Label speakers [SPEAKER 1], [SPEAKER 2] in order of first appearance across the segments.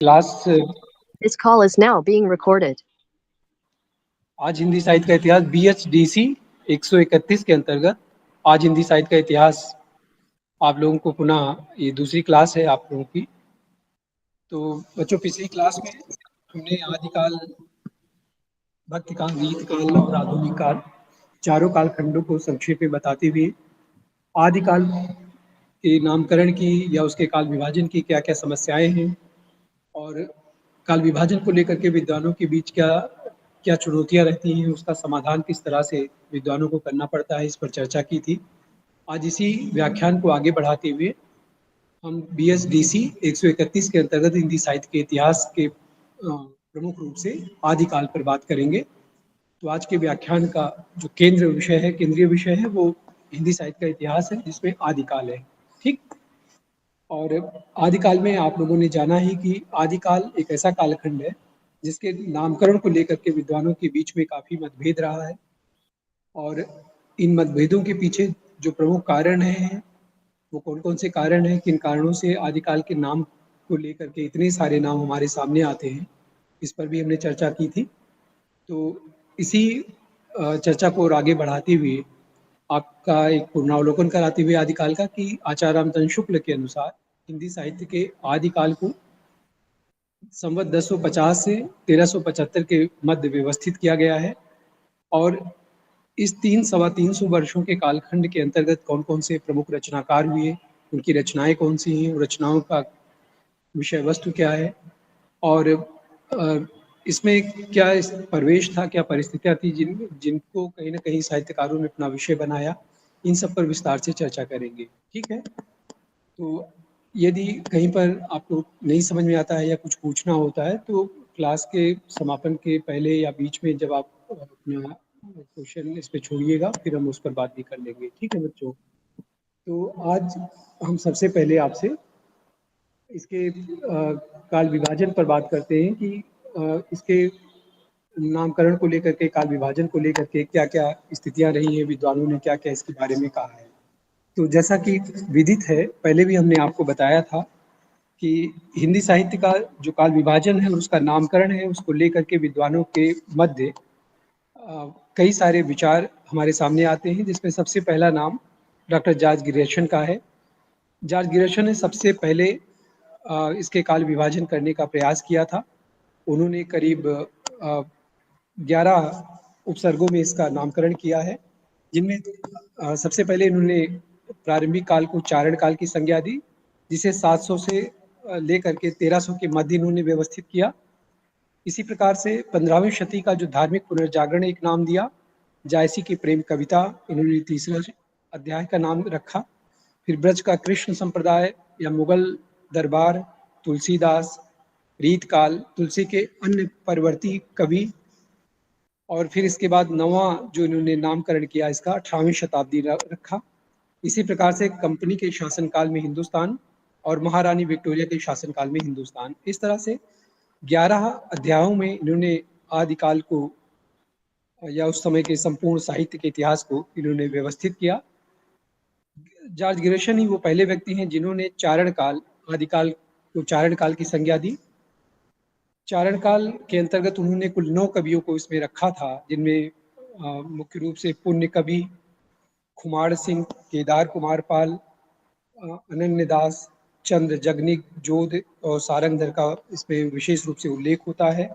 [SPEAKER 1] Class
[SPEAKER 2] This call is now being recorded.
[SPEAKER 1] आज हिंदी साहित्य का इतिहास BHDC 131 के अंतर्गत आज हिंदी साहित्य का इतिहास आप लोगों को पुनः ये दूसरी क्लास है आप लोगों की। तो बच्चों, पिछली क्लास में हमने आदिकाल, भक्तिकाल, गीतकाल और आधुनिक काल, चारों कालखंडों को संक्षेप में बताते हुए आदिकाल के नामकरण की या उसके काल विभाजन की क्या क्या समस्याएं हैं और काल विभाजन को लेकर के विद्वानों के बीच क्या क्या चुनौतियां रहती हैं, उसका समाधान किस तरह से विद्वानों को करना पड़ता है, इस पर चर्चा की थी। आज इसी व्याख्यान को आगे बढ़ाते हुए हम BSDC 131 के अंतर्गत हिंदी साहित्य के इतिहास के प्रमुख रूप से आदिकाल पर बात करेंगे। तो आज के व्याख्यान का जो केंद्रीय विषय है वो हिंदी साहित्य का इतिहास है, जिसमें आदिकाल है। ठीक। और आदिकाल में आप लोगों ने जाना ही कि आदिकाल एक ऐसा कालखंड है जिसके नामकरण को लेकर के विद्वानों के बीच में काफी मतभेद रहा है और इन मतभेदों के पीछे जो प्रमुख कारण हैं वो कौन कौन से कारण हैं, किन कारणों से आदिकाल के नाम को लेकर के इतने सारे नाम हमारे सामने आते हैं, इस पर भी हमने चर्चा की थी। तो इसी चर्चा को और आगे बढ़ाते हुए आपका एक पुनरावलोकन कराते हुए आदिकाल का कि आचार्य रामचंद्र शुक्ल के अनुसार हिंदी साहित्य के आदिकाल को संवत 1050 से 1375 के मध्य व्यवस्थित किया गया है। और इस 300-325 वर्षों के कालखंड के अंतर्गत कौन कौन से प्रमुख रचनाकार हुए, उनकी रचनाएं कौन सी हैं, रचनाओं का विषय वस्तु क्या है और इसमें क्या प्रवेश था, क्या परिस्थितियां थी जिनको कहीं ना कहीं साहित्यकारों ने अपना विषय बनाया, इन सब पर विस्तार से चर्चा करेंगे। ठीक है। तो यदि कहीं पर आपको नहीं समझ में आता है या कुछ पूछना होता है तो क्लास के समापन के पहले या बीच में जब आप अपना क्वेश्चन इस पे छोड़िएगा, फिर हम उस पर बात भी कर लेंगे। ठीक है बच्चों। तो आज हम सबसे पहले आपसे इसके काल विभाजन पर बात करते हैं कि इसके नामकरण को लेकर के, काल विभाजन को लेकर के क्या क्या स्थितियां रही हैं, विद्वानों ने क्या क्या इसके बारे में कहा है। तो जैसा कि विदित है, पहले भी हमने आपको बताया था कि हिंदी साहित्य का जो काल विभाजन है और उसका नामकरण है, उसको लेकर के विद्वानों के मध्य कई सारे विचार हमारे सामने आते हैं, जिसमें सबसे पहला नाम डॉक्टर जॉर्ज गियर्शन का है। जॉर्ज गियर्शन ने सबसे पहले इसके काल विभाजन करने का प्रयास किया था। उन्होंने करीब 11 उपसर्गों में इसका नामकरण किया है, जिनमें सबसे पहले इन्होंने प्रारंभिक काल को चारण काल की संज्ञा दी, जिसे 700 से लेकर के 1300 के मध्य इन्होंने व्यवस्थित किया। इसी प्रकार से 15वीं शती का जो धार्मिक पुनर्जागरण एक नाम दिया, जायसी की प्रेम कविता इन्होंने तीसरा अध्याय का नाम रखा। फिर ब्रज का कृष्ण संप्रदाय या मुगल दरबार, तुलसीदास, रीतकाल, तुलसी के अन्य परवर्ती कवि, और फिर इसके बाद नवा जो इन्होंने नामकरण किया इसका 18वीं शताब्दी रखा। इसी प्रकार से कंपनी के शासनकाल में हिंदुस्तान और महारानी विक्टोरिया के शासनकाल में हिंदुस्तान, इस तरह से 11 अध्यायों में इन्होंने आदिकाल को या उस समय के संपूर्ण साहित्य के इतिहास को इन्होंने व्यवस्थित किया। जॉर्ज गियर्शन ही वो पहले व्यक्ति हैं जिन्होंने चारण काल, आदिकाल को चारण काल की संज्ञा दी। चारण काल के अंतर्गत उन्होंने कुल 9 कवियों को इसमें रखा था, जिनमें मुख्य रूप से पुण्य कवि खुमार सिंह, केदार कुमार पाल, अनन्य दास, चंद्र जगनिक, जोध और सारंगधर का इसमें विशेष रूप से उल्लेख होता है।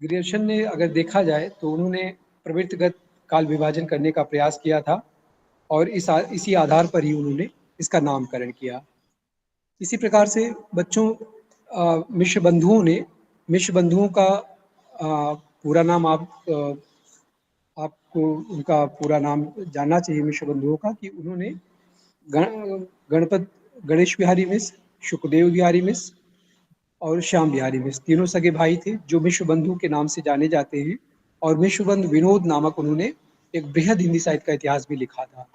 [SPEAKER 1] गियर्शन ने अगर देखा जाए तो उन्होंने प्रवृत्तिगत काल विभाजन करने का प्रयास किया था और इसी आधार पर ही उन्होंने इसका नामकरण किया। इसी प्रकार से बच्चों, मिश्र बंधुओं का पूरा नाम आपको उनका पूरा नाम जानना चाहिए मिश्र बंधुओं का, कि उन्होंने गणेश बिहारी मिश्र, शुकदेव बिहारी मिश्र और श्याम बिहारी मिश्र तीनों सगे भाई थे जो मिश्र बंधु के नाम से जाने जाते हैं। और मिश्र बंधु विनोद नामक उन्होंने एक बृहद हिंदी साहित्य का इतिहास भी लिखा था।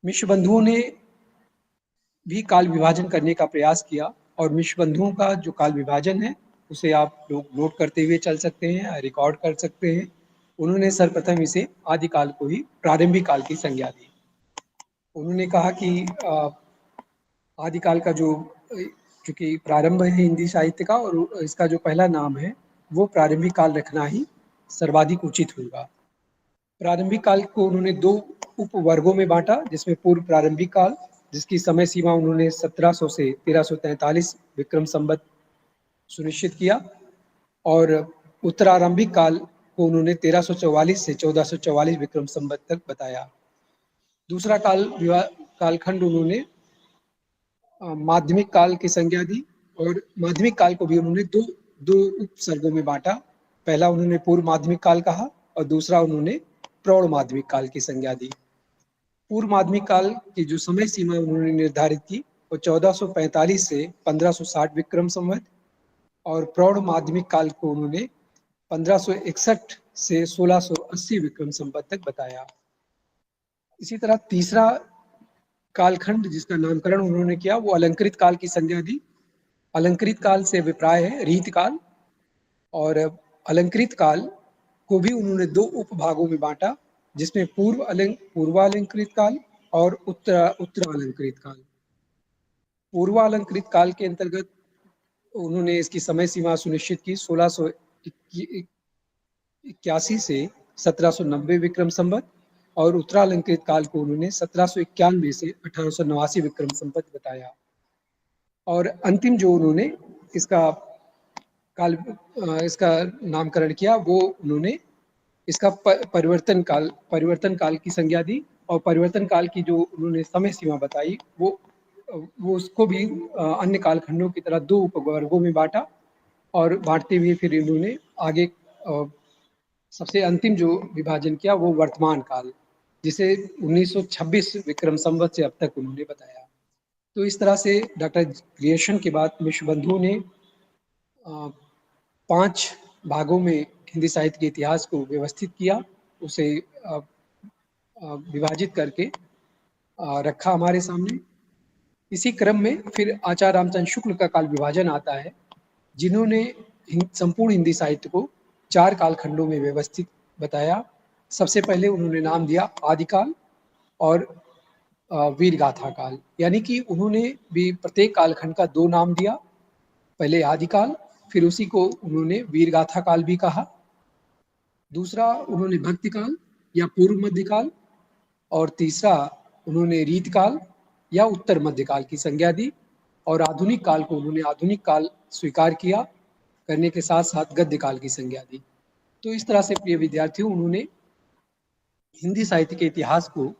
[SPEAKER 1] मिश्र बंधुओं ने भी काल विभाजन करने का प्रयास किया और मिश्र बंधुओं का जो काल विभाजन है उसे आप लोग नोट करते हुए चल सकते हैं, रिकॉर्ड कर सकते हैं। उन्होंने सर्वप्रथम इसे आदिकाल को ही प्रारंभिक काल की संज्ञा दी। उन्होंने कहा कि आदिकाल का जो चूँकि प्रारंभ है हिंदी साहित्य का और इसका जो पहला नाम है वो प्रारंभिक काल रखना ही सर्वाधिक उचित होगा। प्रारंभिक काल को उन्होंने 2 उपवर्गों में बाँटा, जिसमें पूर्व प्रारंभिक काल, जिसकी समय सीमा उन्होंने 1700 से 1343 विक्रम संवत सुनिश्चित किया, और उत्तरारंभिक काल को उन्होंने 1344 से 1444 विक्रम संवत तक बताया। दूसरा कालखंड उन्होंने माध्यमिक काल की संज्ञा दी, और माध्यमिक काल को भी उन्होंने दो उपसर्गों में बांटा। पहला उन्होंने पूर्व माध्यमिक काल कहा और दूसरा उन्होंने प्रौढ़ माध्यमिक काल की संज्ञा दी। पूर्व माध्यमिक काल की जो समय सीमा उन्होंने निर्धारित की वो 1445 से 1560 विक्रम संवत, और प्रौढ़ माध्यमिक काल को उन्होंने 1561 से 1680 विक्रम संवत तक बताया। इसी तरह तीसरा कालखंड जिसका नामकरण उन्होंने किया वो अलंकृत काल की संज्ञा दी। अलंकृत काल से अभिप्राय है रीत काल, और अलंकृत काल को भी उन्होंने 2 उपभागों में बांटा, जिसमें पूर्वालंकृत काल और उत्तरालंकृत काल। पूर्वालंकृत काल के अंतर्गत उन्होंने इसकी समय सीमा सुनिश्चित की 1681 से 1790 विक्रम संवत, और उत्तरालंकृत काल को उन्होंने 1791 से 1889 विक्रम संवत बताया। और अंतिम जो उन्होंने इसका नामकरण किया वो उन्होंने इसका परिवर्तन काल की संज्ञा दी, और परिवर्तन काल की जो उन्होंने समय सीमा बताई वो उसको भी अन्य कालखंडों की तरह 2 उपवर्गों में बांटा, और बांटते हुए फिर इन्होंने आगे सबसे अंतिम जो विभाजन किया वो वर्तमान काल, जिसे 1926 विक्रम संवत से अब तक उन्होंने बताया। तो इस तरह से डॉक्टर क्रिएशन के बाद विश्वबंधु ने 5 भागों में हिंदी साहित्य के इतिहास को व्यवस्थित किया, उसे विभाजित करके रखा हमारे सामने। इसी क्रम में फिर आचार्य रामचंद्र शुक्ल का काल विभाजन आता है, जिन्होंने संपूर्ण हिंदी साहित्य को 4 कालखंडों में व्यवस्थित बताया। सबसे पहले उन्होंने नाम दिया आदिकाल और वीर गाथा काल, यानी कि उन्होंने भी प्रत्येक कालखंड का 2 नाम दिया। पहले आदिकाल, फिर उसी को उन्होंने वीर गाथा काल भी कहा। दूसरा उन्होंने भक्ति काल या पूर्व मध्यकाल, और तीसरा उन्होंने रीतकाल या उत्तर मध्यकाल की संज्ञा दी, और आधुनिक काल को उन्होंने आधुनिक काल स्वीकार किया करने के साथ साथ गद्य काल की संज्ञा दी। तो इस तरह से प्रिय विद्यार्थियों, उन्होंने हिंदी साहित्य के इतिहास को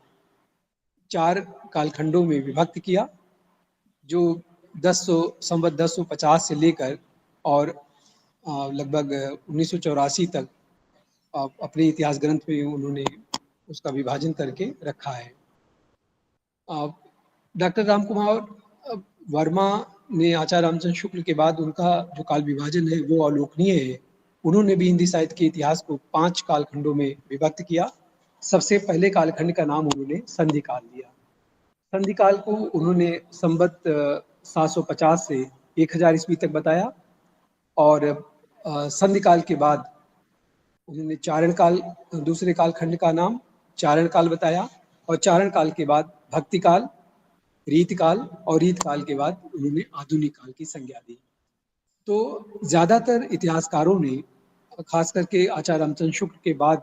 [SPEAKER 1] 4 कालखंडों में विभक्त किया, जो 1050 से लेकर और लगभग 1984 तक अपने इतिहास ग्रंथ में उन्होंने उसका विभाजन करके रखा है। डॉक्टर रामकुमार वर्मा ने आचार्य रामचंद्र शुक्ल के बाद उनका जो काल विभाजन है वो अलोकनीय है। उन्होंने भी हिंदी साहित्य के इतिहास को 5 कालखंडों में विभक्त किया। सबसे पहले कालखंड का नाम उन्होंने संधि काल दिया। संधि काल को उन्होंने संवत 750 से 1000 ईस्वी तक बताया, और संधि काल के बाद उन्होंने चारण काल, दूसरे कालखंड का नाम चारण काल बताया, और चारण काल के बाद भक्ति काल, रीत काल, और रीत काल के बाद उन्होंने आधुनिक काल की संज्ञा दी। तो ज्यादातर इतिहासकारों ने खास करके आचार्य रामचंद्र शुक्ल के बाद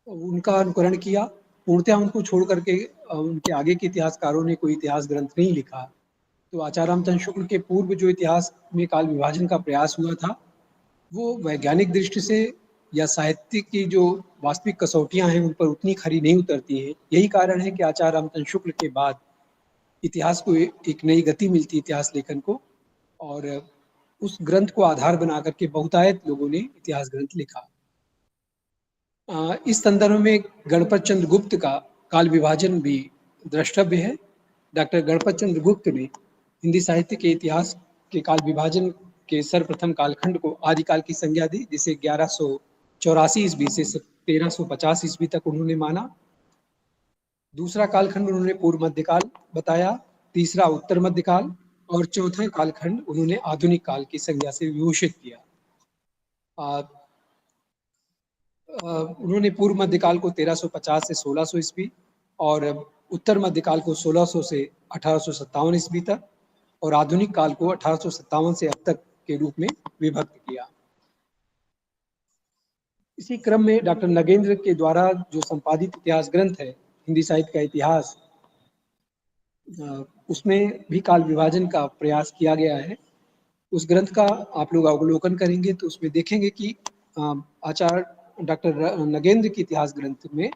[SPEAKER 1] उनका अनुकरण किया। पूर्णतः उनको छोड़ करके उनके आगे के इतिहासकारों ने कोई इतिहास ग्रंथ नहीं लिखा। तो आचार्य रामचंद्र शुक्ल के पूर्व जो इतिहास में काल विभाजन का प्रयास हुआ था वो वैज्ञानिक दृष्टि से या साहित्य की जो वास्तविक कसौटियां हैं उन पर उतनी खरी नहीं उतरती है। यही कारण है कि आचार्य रामचंद्र शुक्ल के बाद इतिहास को एक नई गति मिलती इतिहास लेखन को, और उस ग्रंथ को आधार बना करके बहुतायत लोगों ने इतिहास ग्रंथ लिखा। इस संदर्भ में गणपत चंद्र गुप्त का काल विभाजन भी द्रष्टव्य है। डॉक्टर गणपत चंद्र गुप्त ने हिंदी साहित्य के इतिहास के काल विभाजन के सर्वप्रथम कालखंड को आदिकाल की संज्ञा दी, जिसे 1184 ईस्वी से 1350 ईस्वी तक उन्होंने माना। दूसरा कालखंड उन्होंने पूर्व मध्यकाल बताया, तीसरा उत्तर मध्यकाल, और चौथा कालखंड उन्होंने आधुनिक काल की संज्ञा से विभूषित किया। उन्होंने पूर्व मध्यकाल को 1350 से 1600 ईस्वी और उत्तर मध्यकाल को 1600 से 1857 ईस्वी तक, और आधुनिक काल को 1857 से अब तक के रूप में विभक्त किया। इसी क्रम में डॉक्टर नगेंद्र के द्वारा जो संपादित इतिहास ग्रंथ है हिंदी साहित्य का इतिहास, उसमें भी काल विभाजन का प्रयास किया गया है। उस ग्रंथ का आप लोग अवलोकन करेंगे तो उसमें देखेंगे कि आचार्य डॉक्टर नगेंद्र के इतिहास ग्रंथ में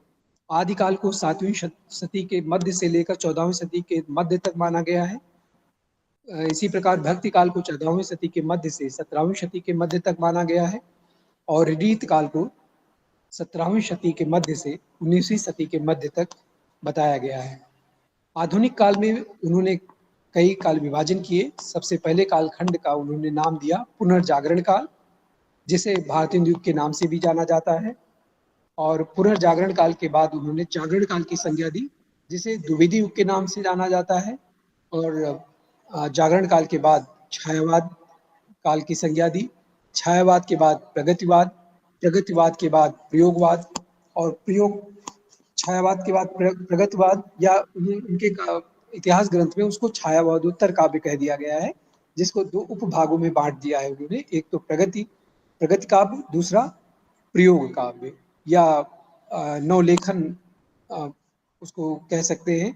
[SPEAKER 1] आदिकाल को 7वीं सदी के मध्य से लेकर 14वीं सदी के मध्य तक माना गया है। इसी प्रकार भक्ति काल को 14वीं सदी के मध्य से 17वीं सदी के मध्य तक माना गया है और रीत काल को 17वीं सदी के मध्य से 19वीं सदी के मध्य तक बताया गया है। आधुनिक काल में उन्होंने कई काल विभाजन किए। सबसे पहले कालखंड का उन्होंने नाम दिया पुनर्जागरण काल, जिसे भारतीय युग के नाम से भी जाना जाता है। और पुनर्जागरण काल के बाद उन्होंने जागरण काल की संज्ञा दी, जिसे द्विवेदी युग के नाम से जाना जाता है। और जागरण काल के बाद छायावाद काल की संज्ञा दी। छायावाद के बाद प्रगतिवाद, प्रगतिवाद के बाद प्रयोगवाद और छायावाद के बाद प्रगतिवाद, या उनके इतिहास ग्रंथ में उसको छायावादोत्तर काव्य कह दिया गया है, जिसको दो उपभागों में बांट दिया है उन्होंने। एक तो प्रगति काव्य, दूसरा प्रयोग काव्य या नवलेखन उसको कह सकते हैं।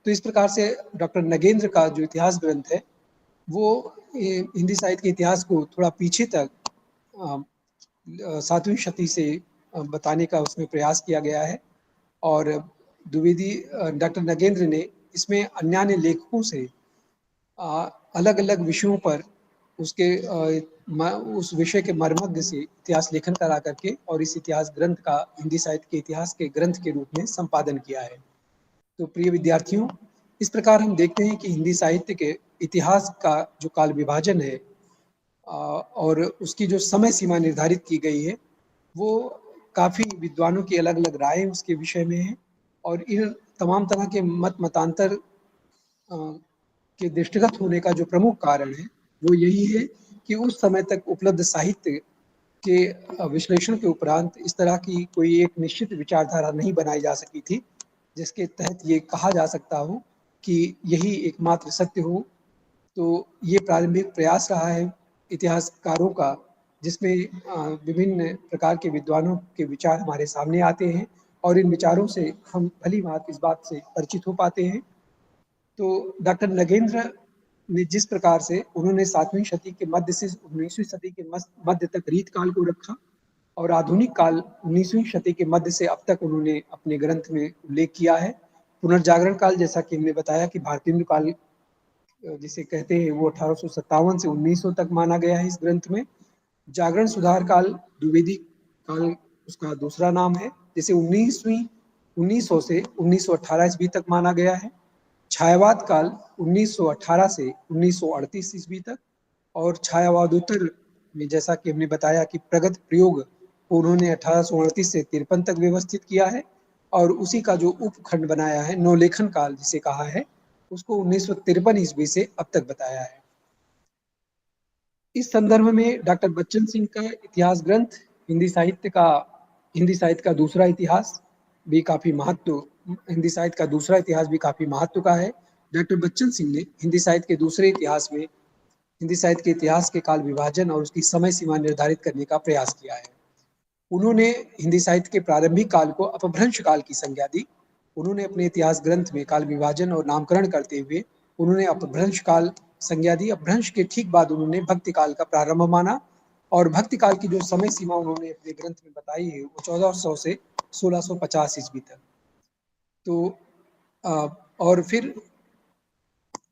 [SPEAKER 1] तो इस प्रकार से डॉक्टर नगेंद्र का जो इतिहास ग्रंथ है वो हिंदी साहित्य के इतिहास को थोड़ा पीछे तक 7वीं शती से बताने का उसमें प्रयास किया गया है। और द्विवेदी डॉक्टर नगेंद्र ने इसमें अन्य लेखकों से अलग अलग विषयों पर उसके उस विषय के मर्मज्ञ से इतिहास लेखन करा करके और इस इतिहास ग्रंथ का हिंदी साहित्य के इतिहास के ग्रंथ के रूप में संपादन किया है। तो प्रिय विद्यार्थियों, इस प्रकार हम देखते हैं कि हिंदी साहित्य के इतिहास का जो काल विभाजन है और उसकी जो समय सीमा निर्धारित की गई है वो काफ़ी विद्वानों की अलग अलग राय उसके विषय में है। और इन तमाम तरह के मतांतर के दृष्टिगत होने का जो प्रमुख कारण है वो यही है कि उस समय तक उपलब्ध साहित्य के विश्लेषण के उपरांत इस तरह की कोई एक निश्चित विचारधारा नहीं बनाई जा सकी थी जिसके तहत ये कहा जा सकता हो कि यही एकमात्र सत्य हो। तो ये प्रारंभिक प्रयास रहा है इतिहासकारों का, जिसमें विभिन्न प्रकार के विद्वानों के विचार हमारे सामने आते हैं और इन विचारों से हम भली भांति इस बात से परिचित हो पाते हैं। तो डॉक्टर नगेंद्र ने जिस प्रकार से उन्होंने 7वीं शती के मध्य से 19वीं सदी के मध्य तक रीत काल को रखा और आधुनिक काल 19वीं शती के मध्य से अब तक उन्होंने अपने ग्रंथ में उल्लेख किया है। पुनर्जागरण काल, जैसा कि हमने बताया कि भारतीय काल जिसे कहते हैं वो 1857 से 1900 तक माना गया है इस ग्रंथ में। जागरण सुधार काल द्विवेदी काल उसका दूसरा नाम है, जिसे 1900 से 1918 ईस्वी तक माना गया है। छायावाद काल 1918 से 1938 ईस्वी तक। और छायावादोत्तर में जैसा कि हमने बताया कि प्रगत प्रयोग को उन्होंने 1838 से 53 तक व्यवस्थित किया है और उसी का जो उपखंड बनाया है नवलेखन काल जिसे कहा है उसको 1953 ईस्वी से अब तक बताया है। इस संदर्भ में डॉक्टर बच्चन सिंह का इतिहास ग्रंथ हिंदी साहित्य का दूसरा इतिहास भी काफी महत्व हिंदी साहित्य का दूसरा इतिहास भी काफी महत्व का है। डॉक्टर बच्चन सिंह ने हिंदी साहित्य के दूसरे इतिहास में हिंदी साहित्य के इतिहास के काल विभाजन और उसकी समय सीमा निर्धारित करने का प्रयास किया है। उन्होंने हिंदी साहित्य के प्रारंभिक काल को अपभ्रंश काल की संज्ञा दी। उन्होंने अपने इतिहास ग्रंथ में काल विभाजन और नामकरण करते हुए उन्होंने अपभ्रंश काल संज्ञा दी। अपभ्रंश के ठीक बाद उन्होंने भक्ति काल का प्रारंभ माना और भक्ति काल की जो समय सीमा उन्होंने अपने ग्रंथ में बताई है वो 1400 से 1650 ईस्वी तक। तो और फिर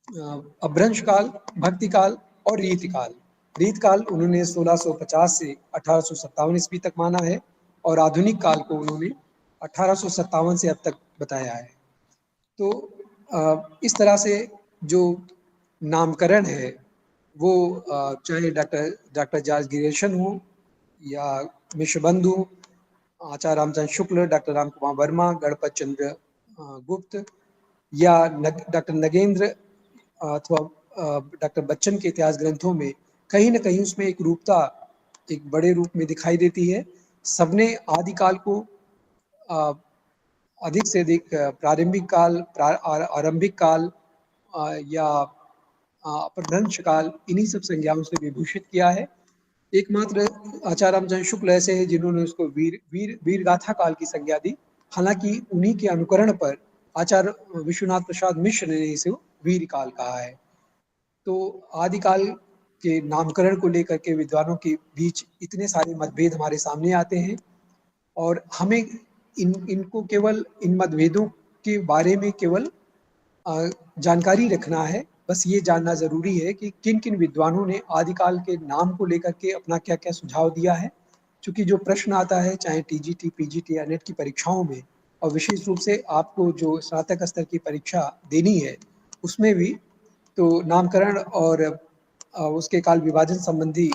[SPEAKER 1] अपभ्रंश काल, भक्ति काल और रीत काल। रीत काल उन्होंने 1650 से 1857 ईस्वी तक माना है और आधुनिक काल को उन्होंने 1857 से अब तक बताया है। तो इस तरह से जो नामकरण है वो चाहे डॉक्टर जॉर्ज गिरीशन हो या मिश्र बंधु, आचार्य रामचंद्र शुक्ल, डॉक्टर राम कुमार वर्मा, गणपत चंद्र गुप्त या डॉक्टर नगेंद्र अथवा डॉक्टर बच्चन के इतिहास ग्रंथों में कहीं न कहीं उसमें एक रूपता एक बड़े रूप में दिखाई देती है। सबने आदिकाल को अधिक से अधिक प्रारंभिक काल, आरंभिक काल या अपभ्रंश काल, इन्हीं सब संज्ञाओं से विभूषित किया है। एकमात्र आचार्य रामचंद्र शुक्ल ऐसे हैं जिन्होंने उसको वीर गाथा काल की संज्ञा दी। हालांकि उन्हीं के अनुकरण पर आचार्य विश्वनाथ प्रसाद मिश्र ने इसे वीर काल कहा है। तो आदिकाल के नामकरण को लेकर के विद्वानों के बीच इतने सारे मतभेद हमारे सामने आते हैं, और हमें इनको केवल इन मतभेदों के बारे में केवल जानकारी रखना है। बस ये जानना जरूरी है कि किन किन विद्वानों ने आदिकाल के नाम को लेकर के अपना क्या क्या सुझाव दिया है। क्योंकि जो प्रश्न आता है, चाहे टीजीटी, पीजीटी या नेट की परीक्षाओं में, और विशेष रूप से आपको जो स्नातक स्तर की परीक्षा देनी है उसमें भी, तो नामकरण और उसके काल विभाजन संबंधी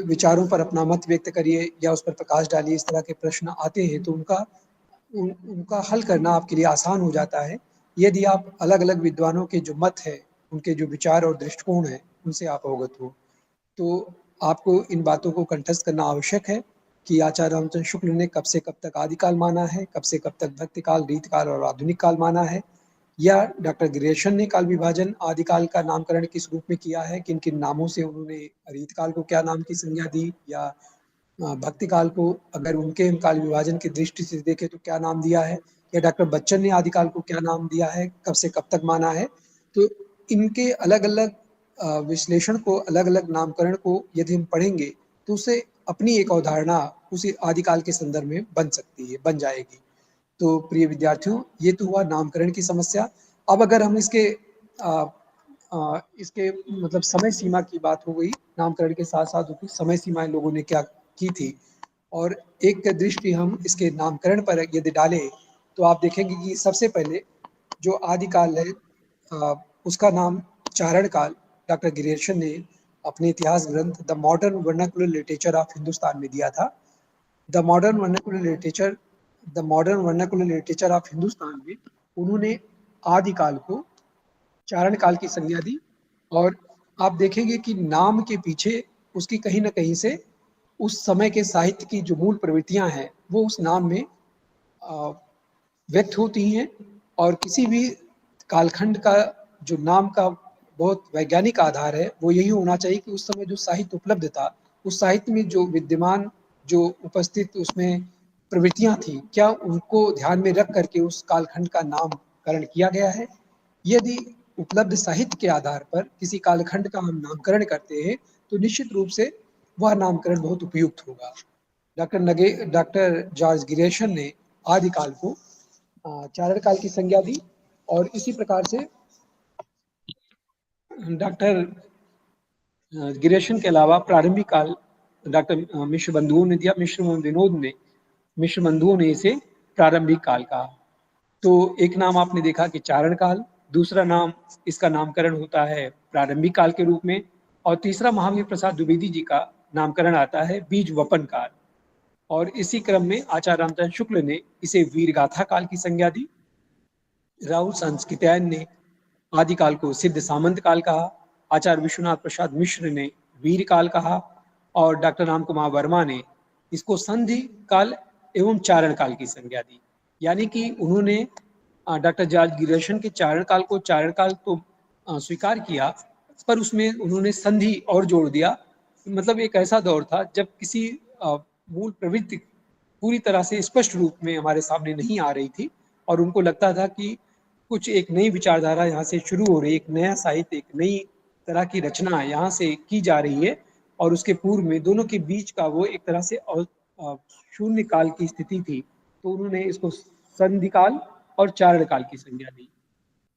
[SPEAKER 1] विचारों पर अपना मत व्यक्त करिए या उस पर प्रकाश डालिए, इस तरह के प्रश्न आते हैं तो उनका हल करना आपके लिए आसान हो जाता है यदि आप अलग अलग विद्वानों के जो मत है, उनके जो विचार और दृष्टिकोण है, उनसे आप अवगत हो। तो आपको इन बातों को कंठस्थ करना आवश्यक है कि आचार्य रामचंद्र शुक्ल ने कब से कब तक आदिकाल माना है, कब से कब तक भक्तिकाल, रीतकाल और आधुनिक काल माना है, या डॉक्टर गिरियर्सन ने काल विभाजन आदिकाल का नामकरण किस रूप में किया है, किन किन नामों से उन्होंने रीतकाल को क्या नाम की संज्ञा दी, या भक्तिकाल को अगर उनके काल विभाजन की दृष्टि से देखें तो क्या नाम दिया है, या डॉक्टर बच्चन ने आदिकाल को क्या नाम दिया है, कब से कब तक माना है। तो इनके अलग अलग विश्लेषण को, अलग अलग नामकरण को यदि हम पढ़ेंगे तो उसे अपनी एक अवधारणा उसी आदिकाल के संदर्भ में बन सकती है, बन जाएगी। तो प्रिय विद्यार्थियों, ये तो हुआ नामकरण की समस्या। अब अगर हम इसके मतलब समय सीमा की बात हो गई, नामकरण के साथ साथ उसकी समय सीमाएं लोगों ने क्या की थी, और एक दृष्टि हम इसके नामकरण पर यदि डालें तो आप देखेंगे कि सबसे पहले जो आदिकाल है उसका नाम चारण काल डॉक्टर गिरियर्सन ने अपने इतिहास ग्रंथ the modern vernacular literature of Hindustan में दिया था। The modern vernacular literature of Hindustan में उन्होंने आदिकाल को चारण काल की संज्ञा दी, और आप देखेंगे कि नाम के पीछे उसकी कहीं ना कहीं से उस समय के साहित्य की जो मूल प्रवृत्तियां हैं वो उस नाम में व्यक्त होती हैं। और किसी भी कालखंड का जो नाम का बहुत वैज्ञानिक आधार है वो यही होना चाहिए कि उस समय जो साहित्य उपलब्ध था, उस साहित्य में जो विद्यमान, जो उपस्थित उसमें प्रवृत्तियां थी, क्या उनको ध्यान में रख करके उस कालखंड का नामकरण किया गया है। यदि उपलब्ध साहित्य के आधार पर किसी कालखंड का हम नामकरण करते हैं तो निश्चित रूप से वह नामकरण बहुत उपयुक्त होगा। डॉक्टर जॉर्ज गिरियर्सन ने आदिकाल को चारण काल की संज्ञा दी, और इसी प्रकार से डॉक्टर गिरियर्सन के अलावा प्रारंभिक काल डॉक्टर मिश्र बंधुओं ने दिया। मिश्र बंधुओं ने इसे प्रारंभिक काल कहा। तो एक नाम आपने देखा कि चारण काल, दूसरा नाम इसका नामकरण होता है प्रारंभिक काल के रूप में, और तीसरा महावीर प्रसाद द्विवेदी जी का नामकरण आता है बीज वपन काल। और इसी क्रम में आचार्य रामचंद्र शुक्ल ने इसे वीरगाथा काल की संज्ञा दी। राहुल संस्कृत्यायन ने आदिकाल को सिद्ध सामंत काल कहा, आचार्य विश्वनाथ प्रसाद मिश्र ने वीर काल कहा, और डॉक्टर राम कुमार वर्मा ने इसको संधि काल एवं चारण काल की संज्ञा दी। यानी कि उन्होंने डॉक्टर जॉर्ज गिरियर्सन के चारण काल को चारण काल तो स्वीकार किया, पर उसमें उन्होंने संधि और जोड़ दिया। मतलब एक ऐसा दौर था जब किसी मूल प्रवृत्ति पूरी तरह से स्पष्ट रूप में हमारे सामने नहीं आ रही थी, और उनको लगता था कि कुछ एक नई विचारधारा यहाँ से शुरू हो रही है, एक नया साहित्य, एक नई तरह की रचना यहाँ से की जा रही है, और उसके पूर्व में दोनों के बीच का वो एक तरह से शून्य काल की स्थिति थी। तो उन्होंने इसको संधि काल और चारण काल की संज्ञा दी।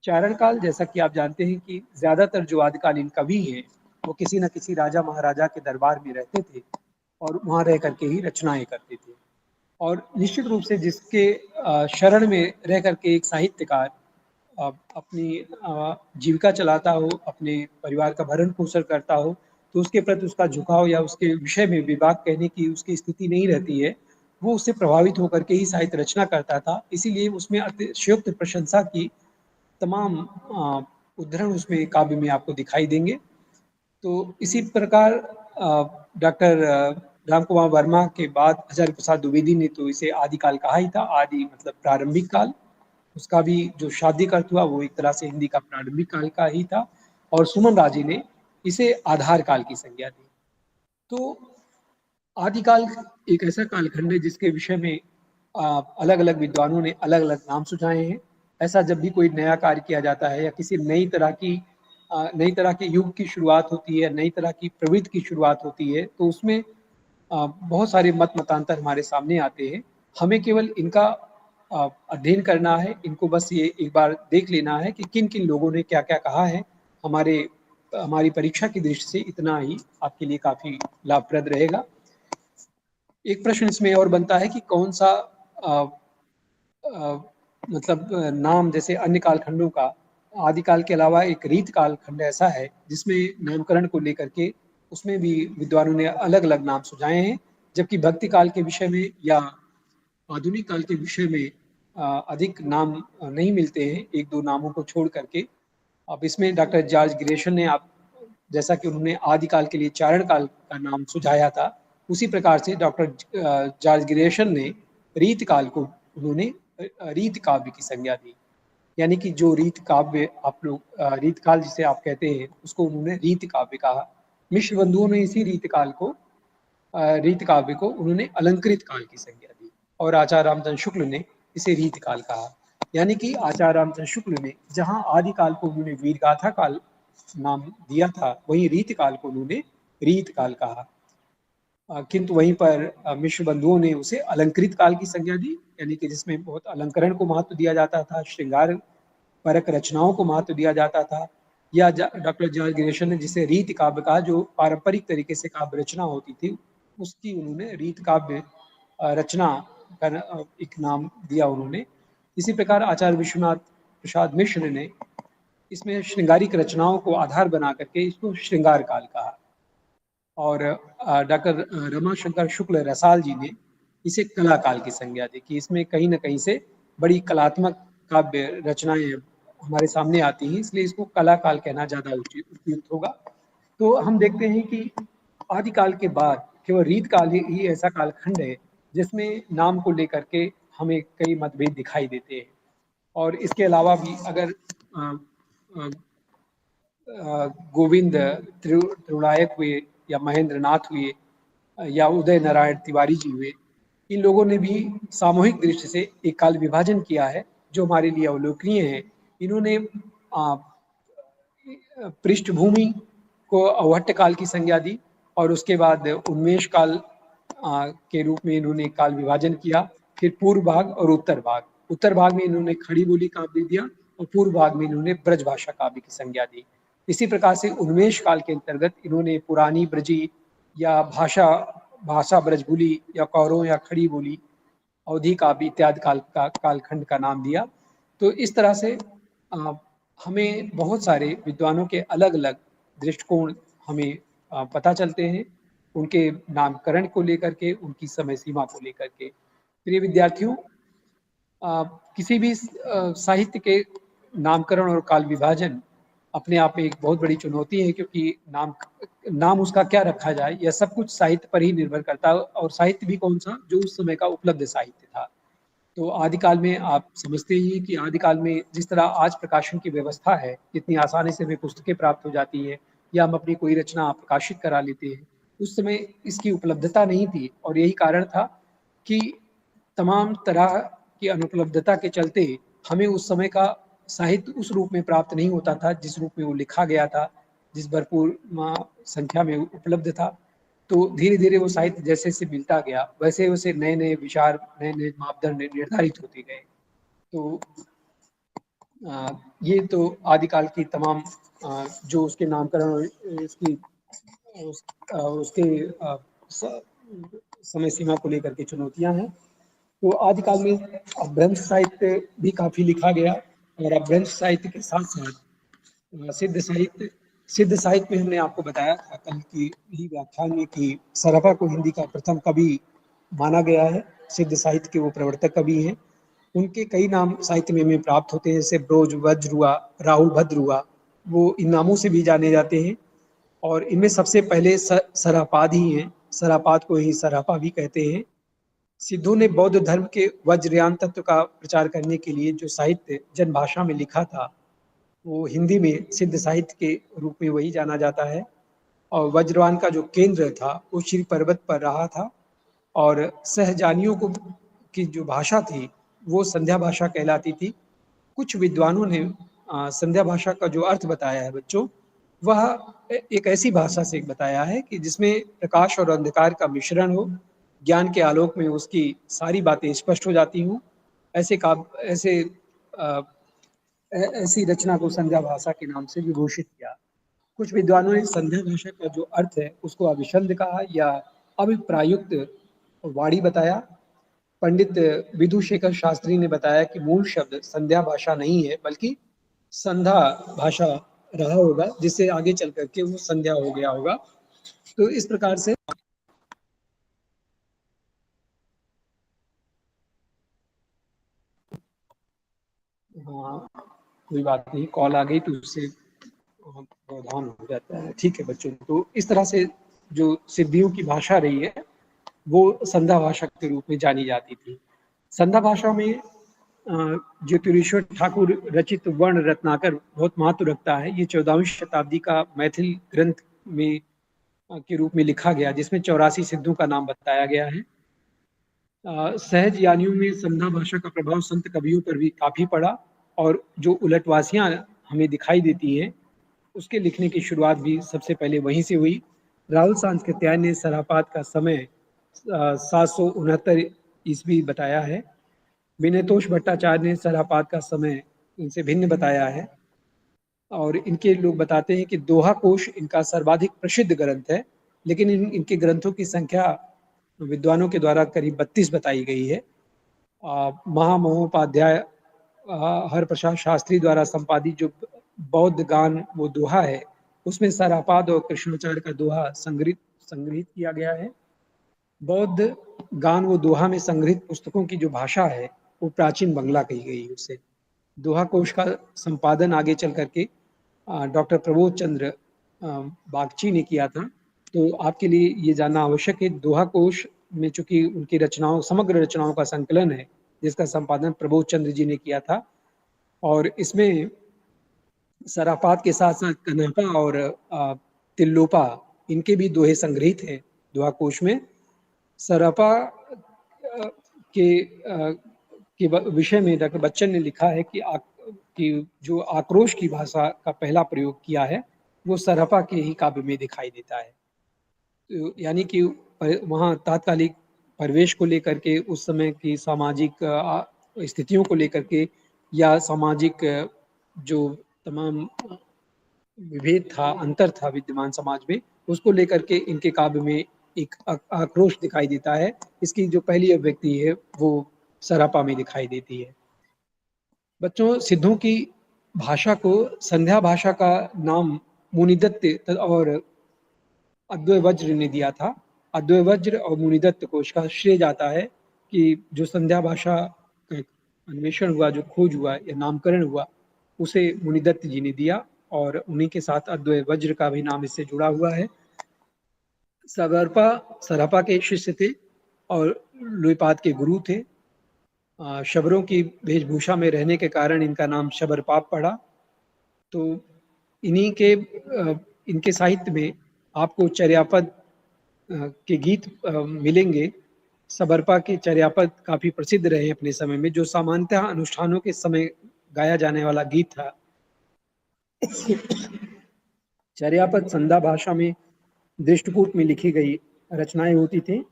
[SPEAKER 1] चारण काल, जैसा कि आप जानते हैं कि ज्यादातर जो आदिकालीन कवि हैं वो किसी न किसी राजा महाराजा के दरबार में रहते थे और वहां रह करके ही रचनाएं करते थे। और निश्चित रूप से जिसके शरण में रह करके एक साहित्यकार अपनी जीविका चलाता हो, अपने परिवार का भरण पोषण करता हो, तो उसके प्रति उसका झुकाव या उसके विषय में विवाद कहने की उसकी स्थिति नहीं रहती है। वो उससे प्रभावित होकर के ही साहित्य रचना करता था। इसीलिए उसमें अतिशयोक्त प्रशंसा की तमाम उद्धरण उसमें काव्य में आपको दिखाई देंगे। तो इसी प्रकार डॉक्टर राम कुमार वर्मा के बाद आचार्य प्रसाद द्विवेदी ने तो इसे आदिकाल कहा ही था। आदि मतलब प्रारंभिक काल। उसका भी जो शाब्दिक अर्थ हुआ वो एक तरह से हिंदी का प्रारंभिक काल का ही था, और सुमन राजे ने इसे आधार काल की संज्ञा दी। तो आदिकाल एक ऐसा कालखंड है जिसके विषय में अलग अलग विद्वानों ने अलग अलग नाम सुझाए हैं। ऐसा जब भी कोई नया कार्य किया जाता है या किसी नई तरह के युग की शुरुआत होती है, नई तरह की प्रवृत्ति की शुरुआत होती है, तो उसमें बहुत सारे मत मतांतर हमारे सामने आते हैं। हमें केवल इनका अध्ययन करना है, इनको बस ये एक बार देख लेना है कि किन किन लोगों ने क्या क्या कहा है। हमारी परीक्षा की दृष्टि से इतना ही आपके लिए काफी लाभप्रद रहेगा। एक प्रश्न इसमें और बनता है कि कौन सा आ, आ, मतलब नाम, जैसे अन्य कालखंडों का आदिकाल के अलावा एक रीत कालखंड ऐसा है जिसमें नामकरण को लेकर के उसमें भी विद्वानों ने अलग अलग नाम सुझाए हैं, जबकि भक्ति काल के विषय में या आधुनिक काल के विषय में अधिक नाम नहीं मिलते हैं, एक दो नामों को छोड़ करके। अब इसमें डॉक्टर जॉर्ज ग्रेशन ने, आप जैसा कि उन्होंने आदिकाल के लिए चारण काल का नाम सुझाया था, उसी प्रकार से डॉक्टर जॉर्ज ग्रेशन ने रीत काल को उन्होंने रीत काव्य की संज्ञा दी। यानी कि जो रीत काव्य आप लोग रीत काल जिसे आप कहते हैं उसको उन्होंने रीत काव्य कहा। मिश्र बंधुओं ने इसी रीत काव्य को उन्होंने अलंकृत काल की संज्ञा दी, और आचार्य रामचंद्र शुक्ल ने इसे रीत काल कहा। यानी कि आचार्य रामचंद्र शुक्ल ने जहां आदिकाल को उन्होंने वीरगाथा काल नाम दिया था, वहीं रीत काल को उन्होंने रीत काल कहा। किंतु वहीं पर मिश्र बंधुओं ने उसे अलंकृत काल की संज्ञा दी, यानी कि जिसमें बहुत अलंकरण को महत्व दिया जाता था, श्रृंगार परक रचनाओं को महत्व दिया जाता था। या डॉक्टर जॉर्ज ग्रेशन ने जिसे रीत काव्य कहा, जो पारंपरिक तरीके से काव्य रचना होती थी, उसकी उन्होंने रीत काव्य रचना का एक नाम दिया उन्होंने। इसी प्रकार आचार्य विश्वनाथ प्रसाद मिश्र ने इसमें श्रृंगारिक रचनाओं को आधार बना करके इसको श्रृंगार काल कहा, और डॉक्टर रमाशंकर शुक्ल रसाल जी ने इसे कला काल की संज्ञा दी कि इसमें कहीं ना कहीं से बड़ी कलात्मक काव्य रचनाएं हमारे सामने आती हैं, इसलिए इसको कला काल कहना ज्यादा उपयुक्त होगा। तो हम देखते हैं कि आदिकाल के बाद केवल रीत काल ही ऐसा कालखंड है जिसमें नाम को लेकर के हमें कई मतभेद दिखाई देते हैं। और इसके अलावा भी अगर गोविंद त्रिगुणायक हुए या महेंद्र नाथ हुए या उदय नारायण तिवारी जी हुए, इन लोगों ने भी सामूहिक दृष्टि से एक काल विभाजन किया है जो हमारे लिए अवलोकनीय है। इन्होंने पृष्ठभूमि को अवहट्ट काल की संज्ञा दी, और उसके बाद उन्मेष काल के रूप में इन्होंने काल विभाजन किया। फिर पूर्व भाग और उत्तर भाग में इन्होंने खड़ी बोली काव्य दिया, और पूर्व भाग में इन्होंने ब्रज भाषा काव्य की संज्ञा दी। इसी प्रकार से उन्मेष काल के अंतर्गत इन्होंने पुरानी ब्रजी या भाषा ब्रजबुली या कौरों या खड़ी बोली, अवधि काव्य इत्यादि कालखंड का नाम दिया। तो इस तरह से हमें बहुत सारे विद्वानों के अलग अलग दृष्टिकोण हमें पता चलते हैं, उनके नामकरण को लेकर के, उनकी समय सीमा को लेकर के। प्रिय विद्यार्थियों, किसी भी साहित्य के नामकरण और काल विभाजन अपने आप में एक बहुत बड़ी चुनौती है, क्योंकि नाम उसका क्या रखा जाए, यह सब कुछ साहित्य पर ही निर्भर करता है, और साहित्य भी कौन सा, जो उस समय का उपलब्ध साहित्य था। तो आदिकाल में आप समझते ही कि आदिकाल में जिस तरह आज प्रकाशन की व्यवस्था है, इतनी आसानी से हमें पुस्तकें प्राप्त हो जाती है या हम अपनी कोई रचना प्रकाशित करा लेते हैं, उस समय इसकी उपलब्धता नहीं थी। और यही कारण था कि तमाम तरह की अनुपलब्धता के चलते हमें उस समय का साहित्य उस रूप में प्राप्त नहीं होता था जिस रूप में वो लिखा गया था, जिस भरपूर संख्या में उपलब्ध था। तो धीरे धीरे वो साहित्य जैसे से मिलता गया, वैसे वैसे नए नए विचार, नए नए मापदंड निर्धारित होते गए। तो ये तो आदिकाल की तमाम जो उसके नामकरण, इसकी उसके समय सीमा को लेकर के चुनौतियां हैं। तो आदिकाल में अपभ्रंश साहित्य भी काफी लिखा गया, और अपभ्रंश साहित्य के साथ साथ सिद्ध साहित्य में हमने आपको बताया था कल की ही व्याख्यान में कि सरफा को हिंदी का प्रथम कवि माना गया है। सिद्ध साहित्य के वो प्रवर्तक कवि हैं। उनके कई नाम साहित्य में हमें प्राप्त होते हैं, जैसे ब्रोज वज्र हुआ, राहुल भद्र हुआ, वो इन नामों से भी जाने जाते हैं। और इनमें सबसे पहले सरापाद ही हैं, सरापाद को ही सरापा भी कहते हैं। सिद्धों ने बौद्ध धर्म के वज्रयान तत्व का प्रचार करने के लिए जो साहित्य जनभाषा में लिखा था, वो हिंदी में सिद्ध साहित्य के रूप में वही जाना जाता है। और वज्रयान का जो केंद्र था वो श्री पर्वत पर रहा था, और सहजानियों को की जो भाषा थी वो संध्या भाषा कहलाती थी। कुछ विद्वानों ने संध्या भाषा का जो अर्थ बताया है बच्चों, वह एक ऐसी भाषा से बताया है कि जिसमें प्रकाश और अंधकार का मिश्रण हो, ज्ञान के आलोक में उसकी सारी बातें स्पष्ट हो जाती हूँ। ऐसी रचना को संध्या भाषा के नाम से विभूषित किया। कुछ विद्वानों ने संध्या भाषा का जो अर्थ है उसको अभिषंद कहा या अभिप्रायुक्त वाणी बताया। पंडित विधुशेखर शास्त्री ने बताया कि मूल शब्द संध्या भाषा नहीं है बल्कि संध्या भाषा रहा होगा, जिससे आगे चल करके वो संध्या हो गया होगा। तो इस प्रकार से हाँ, कोई बात नहीं, कॉल आ गई तो उससे व्यवधान हो जाता है। ठीक है बच्चों, तो इस तरह से जो सिद्धियों की भाषा रही है वो संध्या भाषा के रूप में जानी जाती थी। संध्या भाषा में ज्योतिरीश्वर ठाकुर रचित वर्ण रत्नाकर बहुत महत्व रखता है। ये 14वीं शताब्दी का मैथिल ग्रंथ में के रूप में लिखा गया, जिसमें 84 सिद्धों का नाम बताया गया है। सहज यानियों में संध्या भाषा का प्रभाव संत कवियों पर भी काफी पड़ा, और जो उलटवासियां हमें दिखाई देती हैं उसके लिखने की शुरुआत भी सबसे पहले वहीं से हुई। राहुल सांस्कृत्यायन ने सरापात का समय 769 ईस्वी बताया है। विनयतोष भट्टाचार्य ने सरापात का समय इनसे भिन्न बताया है, और इनके लोग बताते हैं कि दोहा कोश इनका सर्वाधिक प्रसिद्ध ग्रंथ है, लेकिन इनके ग्रंथों की संख्या विद्वानों के द्वारा करीब 32 बताई गई है। महामहोपाध्याय हर प्रसाद शास्त्री द्वारा संपादित जो बौद्ध गान वो दोहा है, उसमें सरापाद और कृष्णाचार्य का दोहा संग्रहित किया गया है। बौद्ध गान वो दोहा में संग्रहित पुस्तकों की जो भाषा है वो प्राचीन बंगला कही गई है उसे। दोहा कोश का संपादन आगे चल करके डॉक्टर प्रबोध चंद्र बागची ने किया था। तो आपके लिए ये जानना आवश्यक है, दोहा कोश में चूंकि उनकी रचनाओं, समग्र रचनाओं का संकलन है, जिसका संपादन प्रबोध चंद्र जी ने किया था, और इसमें सरापात के साथ साथ कनापा और तिल्लोपा इनके भी दोहे संग्रहित हैं दोहा कोश में। सरापा के विषय में डॉक्टर बच्चन ने लिखा है कि जो आक्रोश की भाषा का पहला प्रयोग किया है वो सरापा के ही काव्य में दिखाई देता है। तो यानी कि वहाँ तात्कालिक परिवेश को लेकर के, उस समय की सामाजिक स्थितियों को लेकर के, या सामाजिक जो तमाम विभेद था, अंतर था विद्यमान समाज में, उसको लेकर के इनके काव्य में एक आक्रोश दिखाई देता है। इसकी जो पहली अभिव्यक्ति है वो सरापा में दिखाई देती है। बच्चों, सिद्धों की भाषा को संध्या भाषा का नाम मुनिदत्त और अद्वैय वज्र ने दिया था। अद्वैय वज्र और मुनिदत्त को इसका श्रेय जाता है कि जो संध्या भाषा का अन्वेषण हुआ, जो खोज हुआ या नामकरण हुआ, उसे मुनिदत्त जी ने दिया, और उन्हीं के साथ अद्वैय वज्र का भी नाम इससे जुड़ा हुआ है। सरापा के शिष्य थे और लुईपाद के गुरु थे। शबरों की वेशभूषा में रहने के कारण इनका नाम शबरपाप पड़ा। तो इनके साहित्य में आपको चर्यापद के गीत मिलेंगे। सबरपा के चर्यापद काफी प्रसिद्ध रहे अपने समय में, जो सामान्यतः अनुष्ठानों के समय गाया जाने वाला गीत था। चर्यापद संध्या भाषा में दृष्टकूट में लिखी गई रचनाएं होती थी,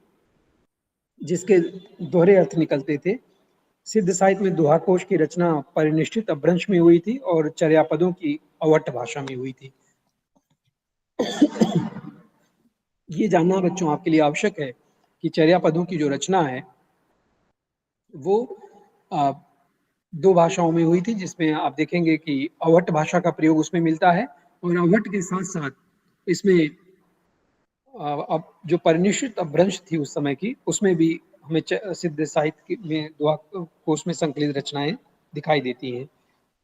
[SPEAKER 1] जिसके दोहरे अर्थ निकलते थे। सिद्ध साहित्य में दोहा कोश की रचना परिनिष्ठित अपभ्रंश में हुई थी और चर्यापदों की अवट भाषा में हुई थी। ये जानना बच्चों आपके लिए आवश्यक है कि चर्यापदों की जो रचना है वो दो भाषाओं में हुई थी, जिसमें आप देखेंगे कि अवट भाषा का प्रयोग उसमें मिलता है, और अवट के साथ साथ इसमें अब जो परिनिष्ठित अपभ्रंश थी उस समय की, उसमें भी हमें सिद्ध साहित्य में दोहा कोश में संकलित रचनाएं दिखाई देती हैं।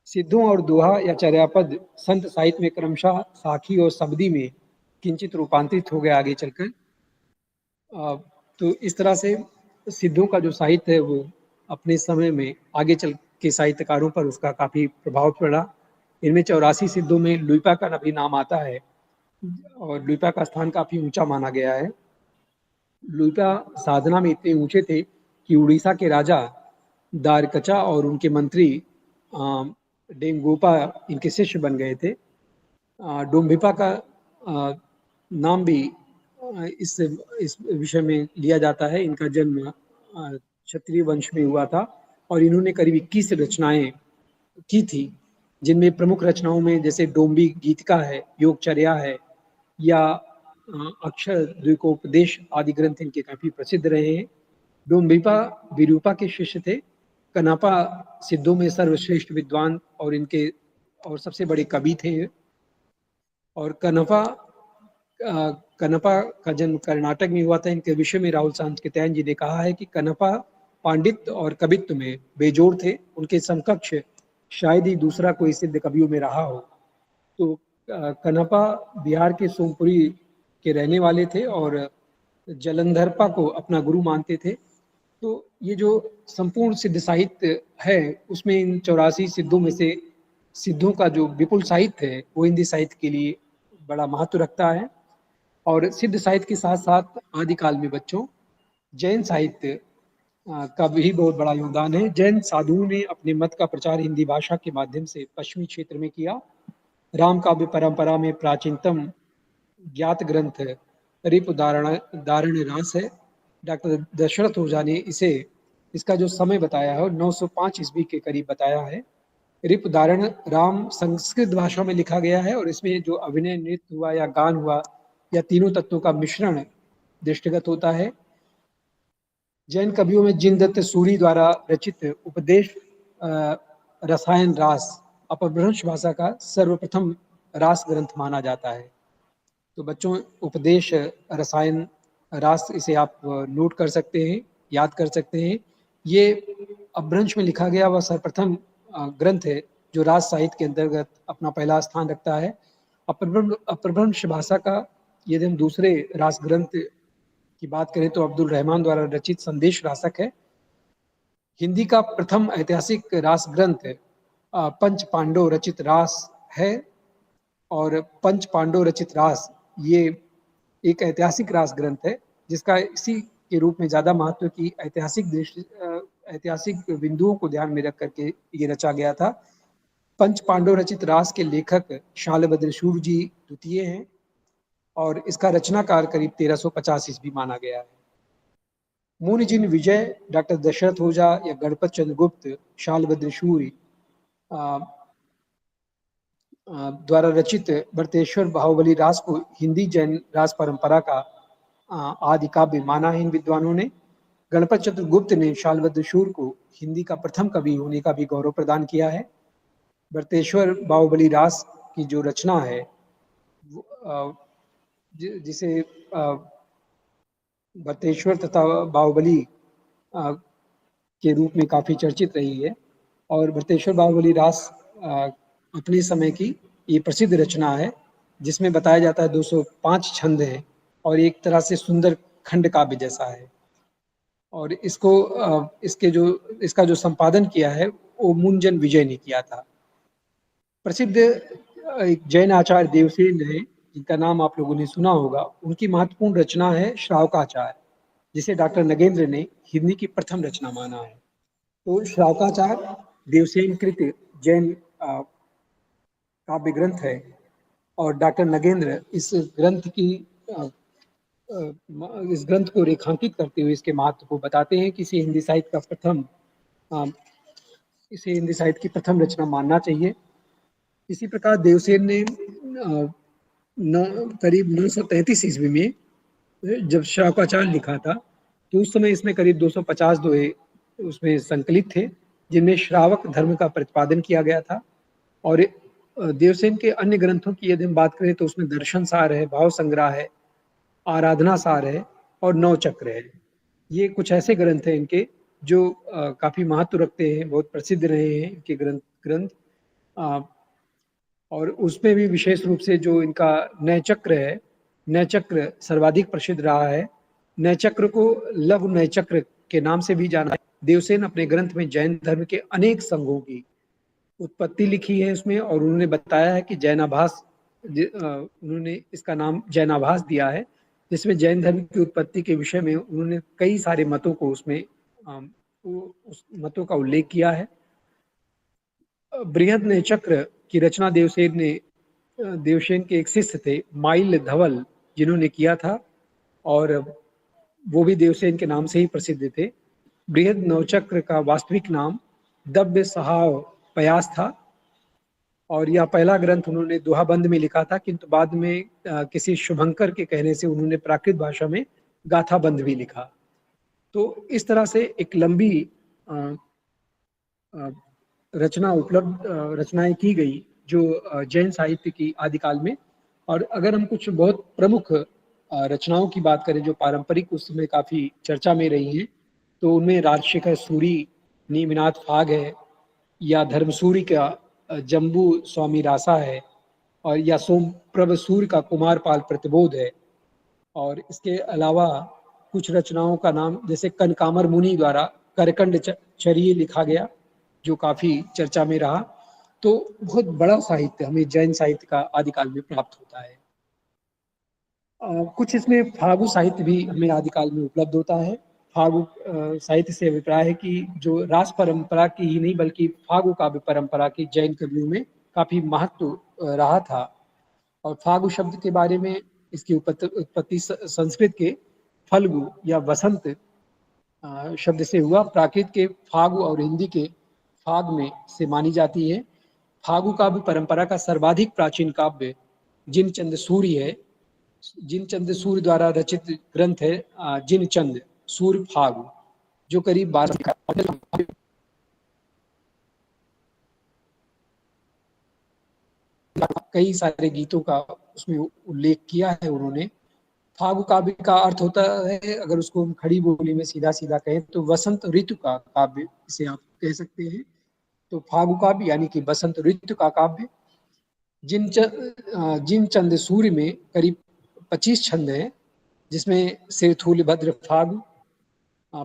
[SPEAKER 1] सिद्धों और दोहा या चर्यापद संत साहित्य में क्रमशः साखी और शब्दी में किंचित रूपांतरित हो गया आगे चलकर। तो इस तरह से सिद्धों का जो साहित्य है वो अपने समय में आगे चल के साहित्यकारों पर उसका काफी प्रभाव पड़ा। इनमें 84 सिद्धों में लुइपा का भी नाम आता है और लुइपा का स्थान काफी ऊंचा माना गया है। लुइपा साधना में इतने ऊंचे थे कि उड़ीसा के राजा दारकचा और उनके मंत्री डेंगोपा इनके शिष्य बन गए थे। डोम्भिपा का नाम भी इस विषय में लिया जाता है। इनका जन्म क्षत्रिय वंश में हुआ था और इन्होंने करीब 21 रचनाएं की थी, जिनमें प्रमुख रचनाओं में जैसे डोम्बी गीतिका है, योगचर्या है या अक्षर द्विकोपदेश आदि ग्रंथ इनके काफी प्रसिद्ध रहे हैं। डोम्बिपा विरूपा के शिष्य थे। कनापा सिद्धों में सर्वश्रेष्ठ विद्वान और इनके और सबसे बड़े कवि थे। और कनपा का जन्म कर्नाटक में हुआ था। इनके विषय में राहुल सांकृत्यायन जी ने कहा है कि कनपा पांडित्य और कवित्व में बेजोड़ थे। उनके समकक्ष शायद ही दूसरा कोई सिद्ध कवियों में रहा हो। तो कनपा बिहार के सोमपुरी के रहने वाले थे और जलंधरपा को अपना गुरु मानते थे। तो ये जो संपूर्ण सिद्ध साहित्य है उसमें इन 84 सिद्धों में से सिद्धों का जो विपुल साहित्य है वो हिंदी साहित्य के लिए बड़ा महत्व रखता है। और सिद्ध साहित्य के साथ साथ आदिकाल में बच्चों जैन साहित्य का भी बहुत बड़ा योगदान है। जैन साधुओं ने अपने मत का प्रचार हिंदी भाषा के माध्यम से पश्चिमी क्षेत्र में किया। राम काव्य परंपरा में प्राचीनतम ज्ञात ग्रंथ रिप दारण रास है। डॉक्टर दशरथ ओझा ने इसका जो समय बताया है 905 ईस्वी के करीब बताया है। रिप दारण राम संस्कृत भाषा में लिखा गया है और इसमें जो अभिनय, नृत्य हुआ या गान हुआ या तीनों तत्वों का मिश्रण दृष्टिगत होता है। जैन कवियों में जिनदत्त सूरी द्वारा रचित उपदेश रसायन रास अपभ्रंश भाषा का सर्वप्रथम रास ग्रंथ माना जाता है। तो बच्चों उपदेश रसायन रास इसे आप नोट कर सकते हैं, याद कर सकते हैं। ये अपभ्रंश में लिखा गया वह सर्वप्रथम ग्रंथ है जो रास साहित्य के अंतर्गत अपना पहला स्थान रखता है। अपभ्रंश भाषा का यदि हम दूसरे रास ग्रंथ की बात करें तो अब्दुल रहमान द्वारा रचित संदेश रासक है। हिंदी का प्रथम ऐतिहासिक रास ग्रंथ पंच पांडव रचित रास है और पंच पांडव रचित रास ये एक ऐतिहासिक रास ग्रंथ है जिसका इसी के रूप में ज्यादा महत्व की ऐतिहासिक बिंदुओं को ध्यान में रख करके ये रचा गया था। पंच पांडव रचित रास के लेखक शालभद्र शूर जी द्वितीय हैं और इसका रचनाकार करीब 1350 ईस्वी माना गया है। मुनिजिन विजय, डॉक्टर दशरथ ओझा या गणपत चंद्र गुप्त शालभद्र शूर द्वारा रचित भरतेश्वर बाहुबली रास को हिंदी जैन रास परंपरा का आदि काव्य माना है इन विद्वानों ने। गणपत चंद्र गुप्त ने शालभद्र शूर को हिंदी का प्रथम कवि होने का भी गौरव प्रदान किया है। भरतेश्वर बाहुबली रास की जो रचना है जिसे भरतेश्वर तथा बाहुबली के रूप में काफी चर्चित रही है और भरतेश्वर बाहुबली रास अपने समय की ये प्रसिद्ध रचना है जिसमें बताया जाता है 205 छंद हैं और एक तरह से सुंदर खंड काव्य जैसा है। और इसका जो संपादन किया है वो मुंजन विजय ने किया था। प्रसिद्ध एक जैन आचार्य देवसेन है जिनका नाम आप लोगों ने सुना होगा। उनकी महत्वपूर्ण रचना है श्रावकाचार जिसे डॉक्टर नगेंद्र ने हिंदी की प्रथम रचना माना है। तो श्रावकाचार देवसेन कृत जैन काव्य ग्रंथ है और डॉक्टर नगेंद्र इस ग्रंथ को रेखांकित करते हुए इसके महत्व को बताते हैं कि इसे हिंदी साहित्य की प्रथम रचना मानना चाहिए। इसी प्रकार देवसेन ने करीब 933 ईस्वी में जब श्रावकाचार लिखा था तो उस समय इसमें करीब 250 दोहे उसमें संकलित थे जिनमें श्रावक धर्म का प्रतिपादन किया गया था। और देवसेन के अन्य ग्रंथों की यदि हम बात करें तो उसमें दर्शन सार है, भाव संग्रह है, आराधना सार है और नवचक्र है। ये कुछ ऐसे ग्रंथ हैं इनके जो काफी महत्व रखते हैं, बहुत प्रसिद्ध रहे हैं इनके ग्रंथ। और उसमें भी विशेष रूप से जो इनका नय चक्र है, नय चक्र सर्वाधिक प्रसिद्ध रहा है। नय चक्र को लघु नय चक्र के नाम से भी जाना है। देवसेन अपने ग्रंथ में जैन धर्म के अनेक संघों की उत्पत्ति लिखी है उसमें, और उन्होंने बताया है कि जैनाभास, उन्होंने इसका नाम जैनाभास दिया है, जिसमें जैन धर्म की उत्पत्ति के विषय में उन्होंने कई सारे मतों को उसमें उस मतों का उल्लेख किया है। बृहद ने चक्र की रचना देवसेन के एक शिष्य थे माइल धवल, जिन्होंने किया था, और वो भी देवसेन के नाम से ही प्रसिद्ध थे। बृहद नवचक्र का वास्तविक नाम दव्य सहाव पयास था, और यह पहला ग्रंथ उन्होंने दोहाबंद में लिखा था, किंतु बाद में किसी शुभंकर के कहने से उन्होंने प्राकृत भाषा में गाथाबंद भी लिखा। तो इस तरह से एक लंबी रचनाएं की गई जो जैन साहित्य की आदिकाल में। और अगर हम कुछ बहुत प्रमुख रचनाओं की बात करें जो पारंपरिक उस समय काफी चर्चा में रही हैं, तो उनमें राजशेखर सूरी नीमिनाथ फाग है, या धर्मसूरी का जम्बू स्वामी रासा है, और या सोमप्रभ सूर्य का कुमारपाल प्रतिबोध है। और इसके अलावा कुछ रचनाओं का नाम जैसे कनकामर मुनि द्वारा करकंड चर्य लिखा गया, जो काफी चर्चा में रहा। तो बहुत बड़ा साहित्य हमें जैन साहित्य का आदिकाल में प्राप्त होता है। कुछ इसमें फागु साहित्य भी हमें आदिकाल में उपलब्ध होता है। फागु साहित्य से अभिप्राय है कि जो रास परंपरा की ही नहीं बल्कि फागु काव्य परंपरा की जैन कवियों में काफी महत्व रहा था। और फागु शब्द के बारे में इसकी उत्पत्ति संस्कृत के फल्गु या वसंत शब्द से हुआ। प्राकृत के फागु और हिंदी के फाग में से मानी जाती है। फागु काव्य परंपरा का सर्वाधिक प्राचीन काव्य जिनचंद सूर्य है। जिनचंद सूर्य द्वारा रचित ग्रंथ है जिनचंद सूर्य फागु, जो करीब 12 कई सारे गीतों का उसमें उल्लेख किया है उन्होंने। फागु काव्य का अर्थ होता है, अगर उसको हम खड़ी बोली में सीधा सीधा कहें तो वसंत ऋतु का काव्य इसे आप कह सकते हैं। तो फागु काव्य यानी कि वसंत ऋतु का काव्य। जिनचंद सूर्य में करीब 25 छंद हैं, जिसमें सिरथूल भद्र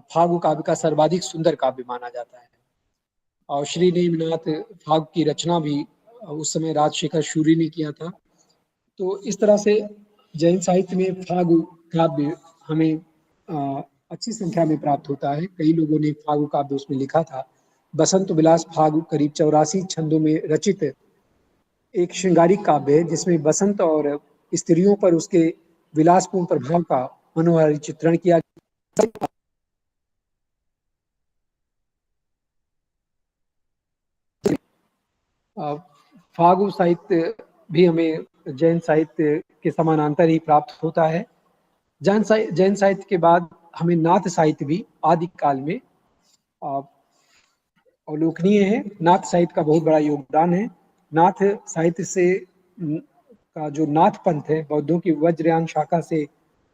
[SPEAKER 1] फागु काव्य का सर्वाधिक सुंदर काव्य माना जाता है। और श्री नेमिनाथ फागु की रचना भी उस समय राजशेखर सूरी ने किया था। तो इस तरह से जैन साहित्य में फागु काव्य हमें अच्छी संख्या में प्राप्त होता है। कई लोगों ने फागु काव्य उसमें लिखा था। बसंत विलास फागु करीब 84 छंदों में रचित एक श्रृंगारिक काव्य है, जिसमें बसंत और स्त्रियों पर उसके विलासपूर्ण प्रभाव का मनोहारी चित्रण किया गया। फागु साहित्य भी हमें जैन साहित्य के समानांतर ही प्राप्त होता है। जैन साहित्य के बाद हमें नाथ साहित्य भी आदिकाल में अवलोकनीय है। नाथ साहित्य का बहुत बड़ा योगदान है। नाथ साहित्य से का जो नाथ पंथ है बौद्धों की वज्रयान शाखा से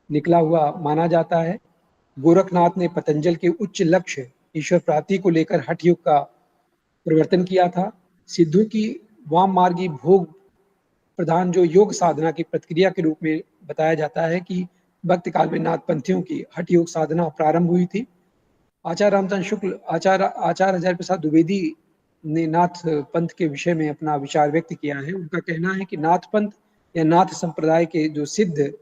[SPEAKER 1] निकला हुआ माना जाता है। गोरखनाथ ने पतंजल के उच्च लक्ष्य ईश्वर प्राप्ति को लेकर हठ योग का प्रवर्तन किया था। सिद्धों की वाम मार्गी भोग प्रधान जो योग साधना की प्रतिक्रिया के रूप में बताया जाता है कि भक्त काल में नाथ पंथियों की हठ योग साधना प्रारंभ हुई थी। आचार्य रामचंद्र शुक्ल, आचार्य हजारी प्रसाद द्विवेदी ने नाथ पंथ के विषय में अपना विचार व्यक्त किया है। उनका कहना है कि नाथ पंथ या नाथ संप्रदाय के जो सिद्ध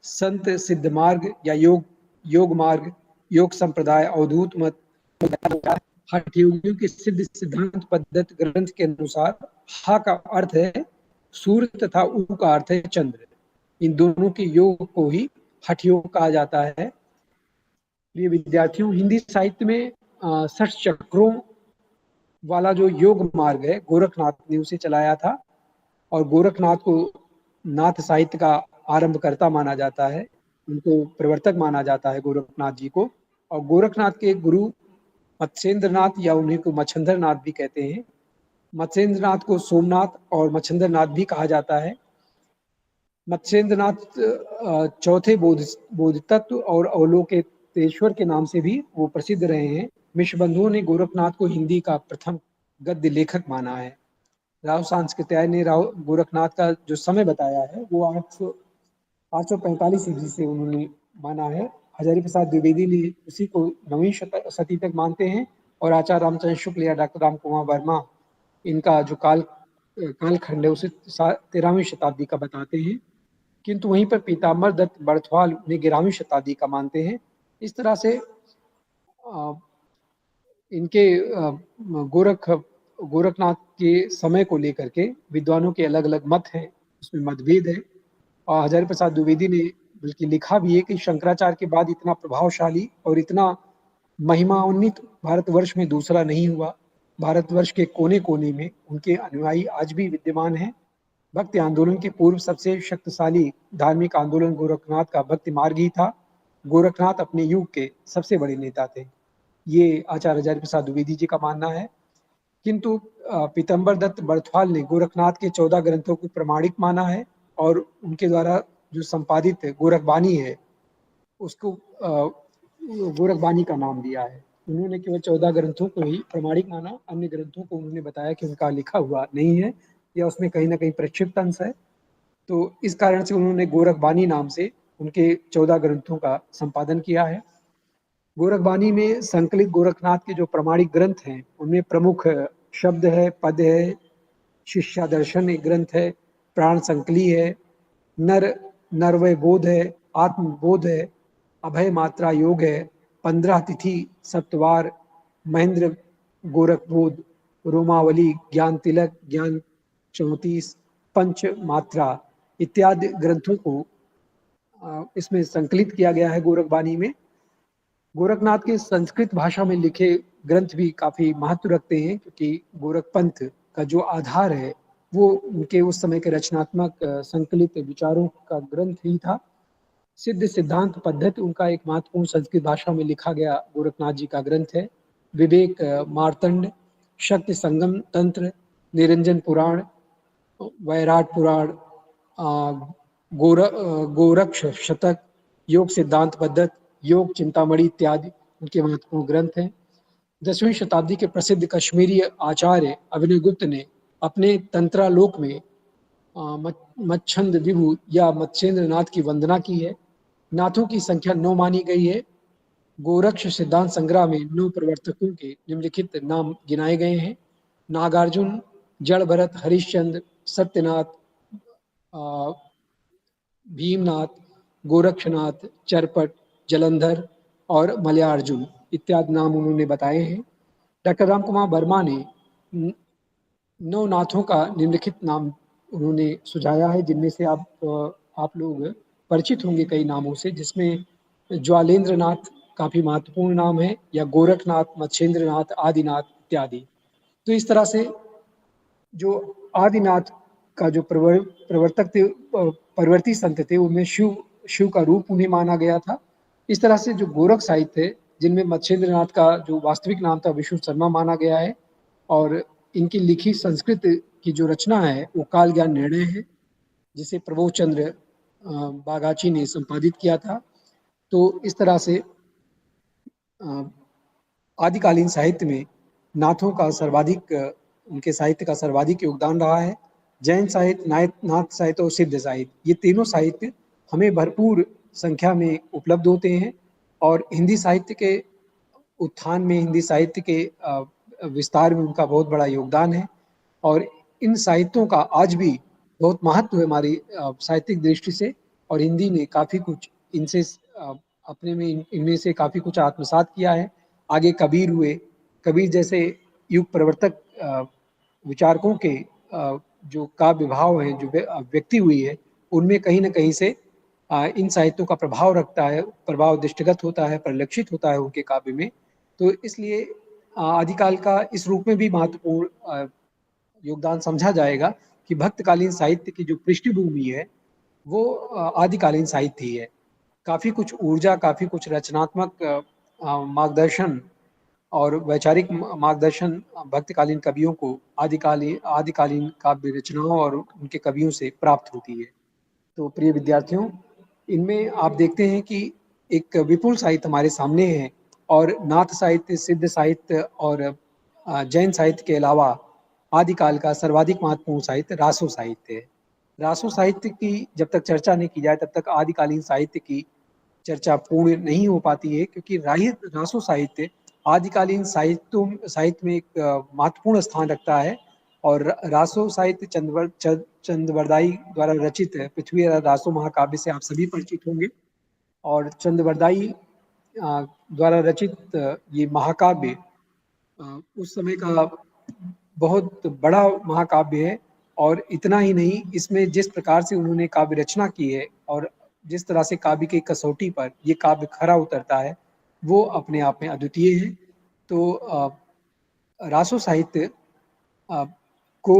[SPEAKER 1] संत सिद्ध मार्ग या योग मार्ग, योग संप्रदाय, अवधूत मत, हठ योगियों के सिद्ध सिद्धांत पद्धति ग्रंथ के अनुसार हा का अर्थ है सूर्य तथा उ का अर्थ है चंद्र। इन दोनों के योग को ही हठ योग कहा जाता है। प्रिय विद्यार्थियों, हिंदी साहित्य में 60 चक्रों वाला जो योग मार्ग है गोरखनाथ ने उसे चलाया था, और गोरखनाथ को नाथ साहित्य का आरंभकर्ता माना जाता है। उनको प्रवर्तक माना जाता है गोरखनाथ जी को। और गोरखनाथ के गुरु मत्स्येंद्रनाथ या उन्हीं को मच्छंद्रनाथ भी कहते हैं। मत्स्येंद्रनाथ को सोमनाथ और मच्छंद्रनाथ भी कहा जाता है। मत्स्येंद्रनाथ चौथे बोध तत्व और अवलोकितेश्वर के नाम से भी वो प्रसिद्ध रहे हैं। मिश्र बंधुओं ने गोरखनाथ को हिंदी का प्रथम गद्य लेखक माना है। राव सांस्कृत्याय ने गोरखनाथ का जो समय बताया है वो 845 ईस्वी से उन्होंने माना है। हजारी प्रसाद द्विवेदी ने उसी को 9वीं शती तक मानते हैं, और आचार्य रामचंद्र शुक्ल या डॉक्टर राम कुमार वर्मा इनका जो कालखंड है उसे 13वीं शताब्दी का बताते हैं। किंतु वहीं पर पीताम्बर दत्त बड़थवाल उन्हें 11वीं शताब्दी का मानते हैं। इस तरह से इनके गोरखनाथ के समय को लेकर के विद्वानों के अलग अलग मत हैं, उसमें मतभेद है। और हजारी प्रसाद द्विवेदी ने बल्कि लिखा भी है कि शंकराचार्य के बाद इतना प्रभावशाली और इतना महिमान्वित भारतवर्ष में दूसरा नहीं हुआ। भारतवर्ष के कोने कोने में उनके अनुयायी आज भी विद्यमान हैं। भक्ति आंदोलन के पूर्व सबसे शक्तिशाली धार्मिक आंदोलन गोरखनाथ का भक्ति मार्ग ही था। गोरखनाथ अपने युग के सबसे बड़े नेता थे, ये आचार्य हजारी प्रसाद द्विवेदी जी का मानना है। किंतु पीतम्बर दत्त बड़थवाल ने गोरखनाथ के 14 ग्रंथों को प्रमाणिक माना है, और उनके द्वारा जो संपादित गोरखबानी है उसको गोरखबानी का नाम दिया है। उन्होंने केवल 14 ग्रंथों को ही प्रमाणिक माना, अन्य ग्रंथों को उन्होंने बताया कि उनका लिखा हुआ नहीं है या उसमें कहीं ना कहीं प्रक्षिप्त अंश है। तो इस कारण से उन्होंने गोरखबानी नाम से उनके 14 ग्रंथों का संपादन किया है। गोरखबानी में संकलित गोरखनाथ के जो प्रमाणिक ग्रंथ हैं उनमें प्रमुख शब्द है, पद है, शिष्यादर्शन एक ग्रंथ है, प्राण संकली है, नरवय बोध है, आत्मबोध है, अभय मात्रा योग है, 15 तिथि सप्तवार, महेंद्र गोरखबोध, रोमावली, ज्ञान तिलक, ज्ञान 34, पंच मात्रा इत्यादि ग्रंथों को इसमें संकलित किया गया है गोरखबानी में। गोरखनाथ के संस्कृत भाषा में लिखे ग्रंथ भी काफी महत्व रखते हैं, क्योंकि गोरख पंथ का जो आधार है वो उनके उस समय के रचनात्मक संकलित विचारों का ग्रंथ ही था। सिद्ध सिद्धांत पद्धति उनका एक महत्वपूर्ण संस्कृत भाषा में लिखा गया गोरखनाथ जी का ग्रंथ है। विवेक मार्तंड, शक्ति संगम तंत्र, निरंजन पुराण, वैराट पुराण, गोरक्ष शतक, योग सिद्धांत पद्धति, योग चिंतामणि इत्यादि उनके महत्वपूर्ण ग्रंथ हैं। 10वीं शताब्दी के प्रसिद्ध कश्मीरी आचार्य अभिनव गुप्त ने अपने तंत्रालोक में मच्छंद विभु या मत्स्येंद्र नाथ की वंदना की है। नाथों की संख्या 9 मानी गई है। गोरक्ष सिद्धांत संग्रह में 9 प्रवर्तकों के निम्नलिखित नाम गिनाए गए हैं: नागार्जुन, जड़ भरत, हरिश्चंद्र, सत्यनाथ, भीमनाथ, गोरक्षनाथ, चरपट, जलंधर और मलयार्जुन इत्यादि नाम उन्होंने बताए हैं। डॉक्टर राम कुमार वर्मा ने 9 नाथों का निम्नलिखित नाम उन्होंने सुझाया है, जिनमें से आप लोग परिचित होंगे कई नामों से, जिसमें ज्वालेंद्र नाथ काफी महत्वपूर्ण नाम है, या गोरखनाथ, मत्स्येंद्र नाथ, आदिनाथ इत्यादि। तो इस तरह से जो आदिनाथ का जो प्रवर्तक थे, परवर्ती संत थे, उनमें शिव का रूप उन्हें माना गया था। इस तरह से जो गोरख साहित्य है, जिनमें मत्स्येंद्र नाथ का जो वास्तविक नाम था विष्णु शर्मा माना गया है, और इनकी लिखी संस्कृत की जो रचना है वो काल ज्ञान निर्णय है, जिसे प्रबोध चंद्र बागाची ने संपादित किया था। तो इस तरह से आदिकालीन साहित्य में नाथों का सर्वाधिक, उनके साहित्य का सर्वाधिक योगदान रहा है। जैन साहित्य, नाथ साहित्य और सिद्ध साहित्य, ये तीनों साहित्य हमें भरपूर संख्या में उपलब्ध होते हैं, और हिंदी साहित्य के उत्थान में, हिंदी साहित्य के विस्तार में उनका बहुत बड़ा योगदान है। और इन साहित्यों का आज भी बहुत महत्व है हमारी साहित्यिक दृष्टि से, और हिंदी ने काफ़ी कुछ इनसे अपने में इनमें से काफ़ी कुछ आत्मसात किया है। आगे कबीर हुए, कबीर जैसे युग प्रवर्तक विचारकों के जो काव्य भाव हैं, जो व्यक्ति हुई है, उनमें कहीं ना कहीं से इन साहित्यों का प्रभाव रखता है, प्रभाव दृष्टिगत होता है, परिलक्षित होता है उनके काव्य में। तो इसलिए आदिकाल का इस रूप में भी महत्वपूर्ण योगदान समझा जाएगा कि भक्तकालीन साहित्य की जो पृष्ठभूमि है वो आदिकालीन साहित्य ही है। काफ़ी कुछ ऊर्जा, काफ़ी कुछ रचनात्मक मार्गदर्शन और वैचारिक मार्गदर्शन भक्तकालीन कवियों को आदिकालीन काव्य रचनाओं और उनके कवियों से प्राप्त होती है। तो प्रिय विद्यार्थियों, इनमें आप देखते हैं कि एक विपुल साहित्य हमारे सामने है, और नाथ साहित्य, सिद्ध साहित्य और जैन साहित्य के अलावा आदिकाल का सर्वाधिक महत्वपूर्ण साहित्य रासो साहित्य है। रासो साहित्य की जब तक चर्चा नहीं की जाए तब तक आदिकालीन साहित्य की चर्चा पूर्ण नहीं हो पाती है, क्योंकि रासो साहित्य आदिकालीन साहित्य में एक महत्वपूर्ण स्थान रखता है। और रासो साहित्य चंदवरदाई द्वारा रचित है। पृथ्वीराज रासो महाकाव्य से आप सभी परिचित होंगे। और चंदवरदाई द्वारा रचित ये महाकाव्य उस समय का बहुत बड़ा महाकाव्य है। और इतना ही नहीं, इसमें जिस प्रकार से उन्होंने काव्य रचना की है और जिस तरह से काव्य की कसौटी पर ये काव्य खरा उतरता है, वो अपने आप में अद्वितीय है। तो रासो साहित्य को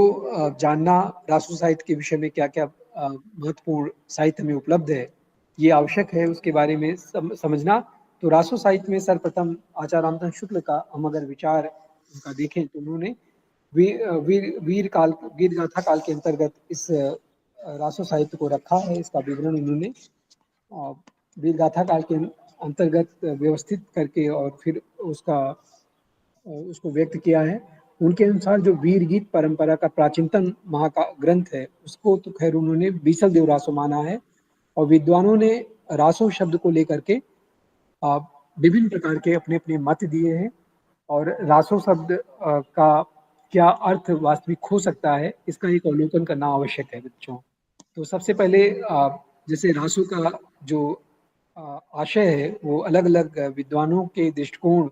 [SPEAKER 1] जानना, रासो साहित्य के विषय में क्या क्या महत्वपूर्ण साहित्य में उपलब्ध है, ये आवश्यक है उसके बारे में समझना। तो रासो साहित्य में सर्वप्रथम आचार्य रामचंद्र शुक्ल का हम अगर विचार उनका देखें, तो उन्होंने वीर गाथा काल के अंतर्गत इस रासो साहित्य को रखा है। इसका विवरण उन्होंने वीर गाथा काल के अंतर्गत व्यवस्थित करके और फिर उसको व्यक्त किया है। उनके अनुसार जो वीर गीत परंपरा का प्राचीनतम ग्रंथ है, उसको तो खैर उन्होंने बीसल देव रासो माना है। और विद्वानों ने रासो शब्द को लेकर के विभिन्न प्रकार के अपने अपने मत दिए हैं। और रासो शब्द का क्या अर्थ वास्तविक हो सकता है, इसका एक अवलोकन करना आवश्यक है बच्चों। तो सबसे पहले जैसे रासो का जो आशय है, वो अलग अलग विद्वानों के दृष्टिकोण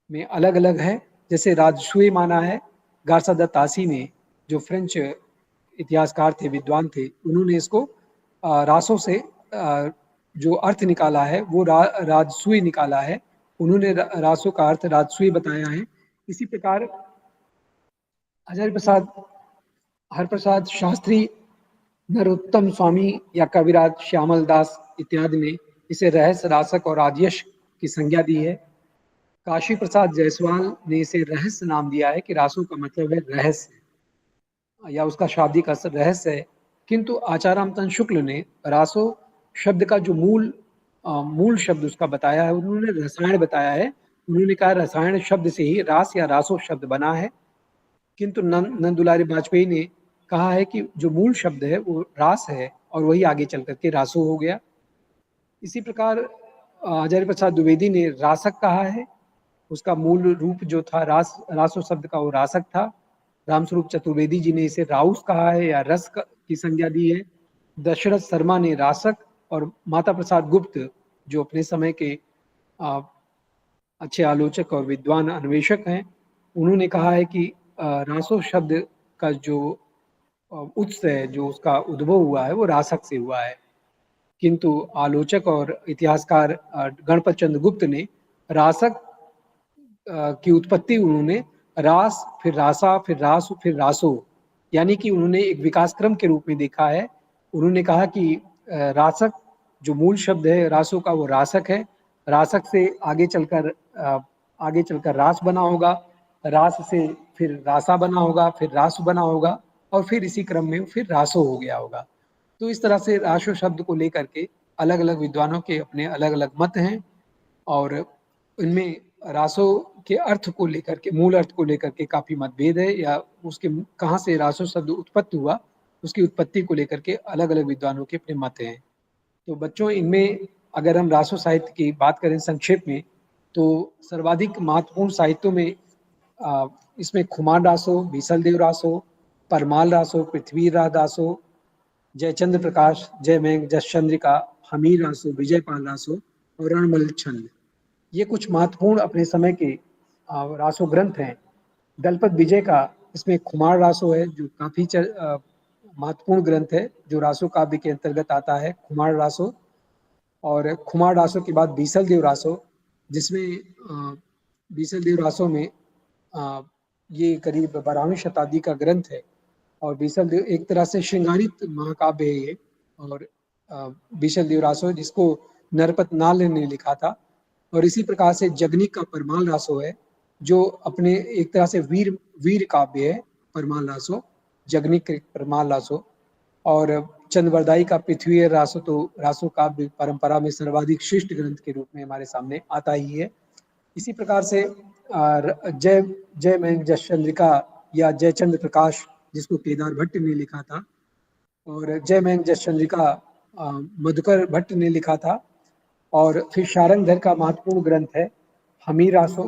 [SPEAKER 1] में अलग अलग है। जैसे राजसूय माना है गारसा द तासी ने, जो फ्रेंच इतिहासकार थे, विद्वान थे, उन्होंने इसको रासो से जो अर्थ निकाला है वो राजसूय निकाला है। उन्होंने रासो का अर्थ राजसूय बताया है। इसी प्रकार हरप्रसाद शास्त्री, नरोत्तम स्वामी या कविराज श्यामल दास इत्यादि ने इसे रहस्य, रासक और राजयश की संज्ञा दी है। काशी प्रसाद जायसवाल ने इसे रहस्य नाम दिया है कि रासो का मतलब है रहस्य या उसका शाब्दिक अर्थ रहस्य है। किंतु आचार्य रामचंद्र शुक्ल ने रासो शब्द का जो मूल शब्द उसका बताया है, उन्होंने रसायन बताया है। उन्होंने कहा रसायन शब्द से ही रास या रासो शब्द बना है। किंतु नंद दुलारी वाजपेयी ने कहा है कि जो मूल शब्द है वो रास है और वही आगे चल करके रासो हो गया। इसी प्रकार आचार्य प्रसाद द्विवेदी ने रासक कहा है। उसका मूल रूप जो था रासो शब्द का, वो रासक था। रामस्वरूप चतुर्वेदी जी ने इसे राउस कहा है या रस की संज्ञा दी है। दशरथ शर्मा ने रासक, और माता प्रसाद गुप्त जो अपने समय के अच्छे आलोचक और विद्वान अन्वेषक हैं, उन्होंने कहा है कि रासो शब्द का जो उत्स है, जो उसका उद्भव हुआ है, वो रासक से हुआ है। किंतु आलोचक और इतिहासकार गणपत चंद्र गुप्त ने रासक की उत्पत्ति उन्होंने रास, फिर रासा, फिर रास, फिर रासो, यानी कि उन्होंने एक विकास क्रम के रूप में देखा है। उन्होंने कहा कि रासक जो मूल शब्द है रासो का, वो रासक है। रासक से आगे चलकर रास बना होगा, रास से फिर रासा बना होगा, फिर रास बना होगा, और फिर इसी क्रम में फिर रासो हो गया होगा। तो इस तरह से रासो शब्द को लेकर के अलग अलग विद्वानों के अपने अलग अलग मत हैं। और इनमें रासो के अर्थ को लेकर के, मूल अर्थ को लेकर के काफी मतभेद है, या उसके कहाँ से रासो शब्द उत्पत्ति हुआ, उसकी उत्पत्ति को लेकर के अलग अलग विद्वानों के अपने मत हैं। तो बच्चों, इनमें अगर हम रासो साहित्य की बात करें संक्षेप में, तो सर्वाधिक महत्वपूर्ण साहित्यों में इसमें खुमान रासो, बीसल देव रासो, परमाल रासो, पृथ्वीराज रासो, जयचंद्र प्रकाश, जयमेघ जसचंद्रिका, हमीर रासो, विजयपाल रासो और रणमल छंद, ये कुछ महत्वपूर्ण अपने समय के रासो ग्रंथ हैं। दलपत विजय का इसमें खुमार रासो है, जो काफी महत्वपूर्ण ग्रंथ है, जो रासो काव्य के अंतर्गत आता है, खुमार रासो। और खुमार रासो के बाद बीसल देव रासो, जिसमें बीसल देव रासो में ये करीब 12वीं शताब्दी का ग्रंथ है। और बीसल देव एक तरह से श्रृंगारित महाकाव्य है ये। और बीसल देव रासो जिसको नरपत नाल ने लिखा था। और इसी प्रकार से जगनिक का परमाल रासो है, जो अपने एक तरह से वीर काव्य है परमाल रासो, जगनिक परमाल रासो। और चंदवरदाई का पृथ्वी रासो तो रासो काव्य परंपरा में सर्वाधिक श्रेष्ठ ग्रंथ के रूप में हमारे सामने आता ही है। इसी प्रकार से जयमेघ जसचंद्रिका या जयचंद्र प्रकाश, जिसको केदार भट्ट ने लिखा था, और जयमेघ जसचंद्रिका मधुकर भट्ट ने लिखा था। और फिर शारंगधर का महत्वपूर्ण ग्रंथ है हमीर रासो,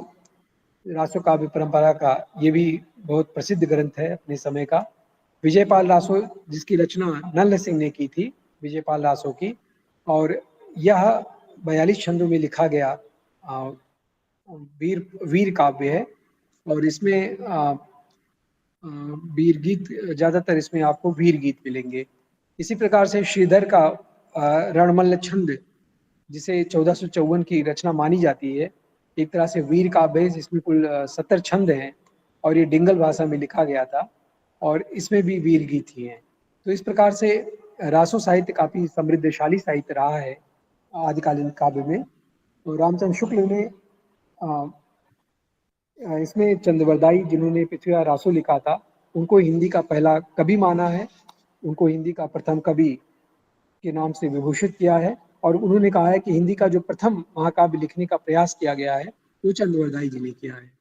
[SPEAKER 1] रासो काव्य परंपरा का ये भी बहुत प्रसिद्ध ग्रंथ है अपने समय का। विजयपाल रासो जिसकी रचना नल्ल सिंह ने की थी, विजयपाल रासो की, और यह 42 छंदों में लिखा गया वीर वीर काव्य है। और इसमें वीर गीत, ज्यादातर इसमें आपको वीर गीत मिलेंगे। इसी प्रकार से श्रीधर का रणमल्ल छंद, जिसे 1454 की रचना मानी जाती है, एक तरह से वीर काव्य है जिसमें कुल 70 छंद हैं और ये डिंगल भाषा में लिखा गया था और इसमें भी वीर गीत ही हैं। तो इस प्रकार से रासो साहित्य काफी समृद्धशाली साहित्य रहा है आदिकालीन काव्य में। तो रामचंद्र शुक्ल ने इसमें चंद्रवरदाई जिन्होंने पृथ्वीराज रासो लिखा था, उनको हिंदी का पहला कवि माना है, उनको हिंदी का प्रथम कवि के नाम से विभूषित किया है। और उन्होंने कहा है कि हिंदी का जो प्रथम महाकाव्य लिखने का प्रयास किया गया है वो चंद्रवरदाई जी ने किया है।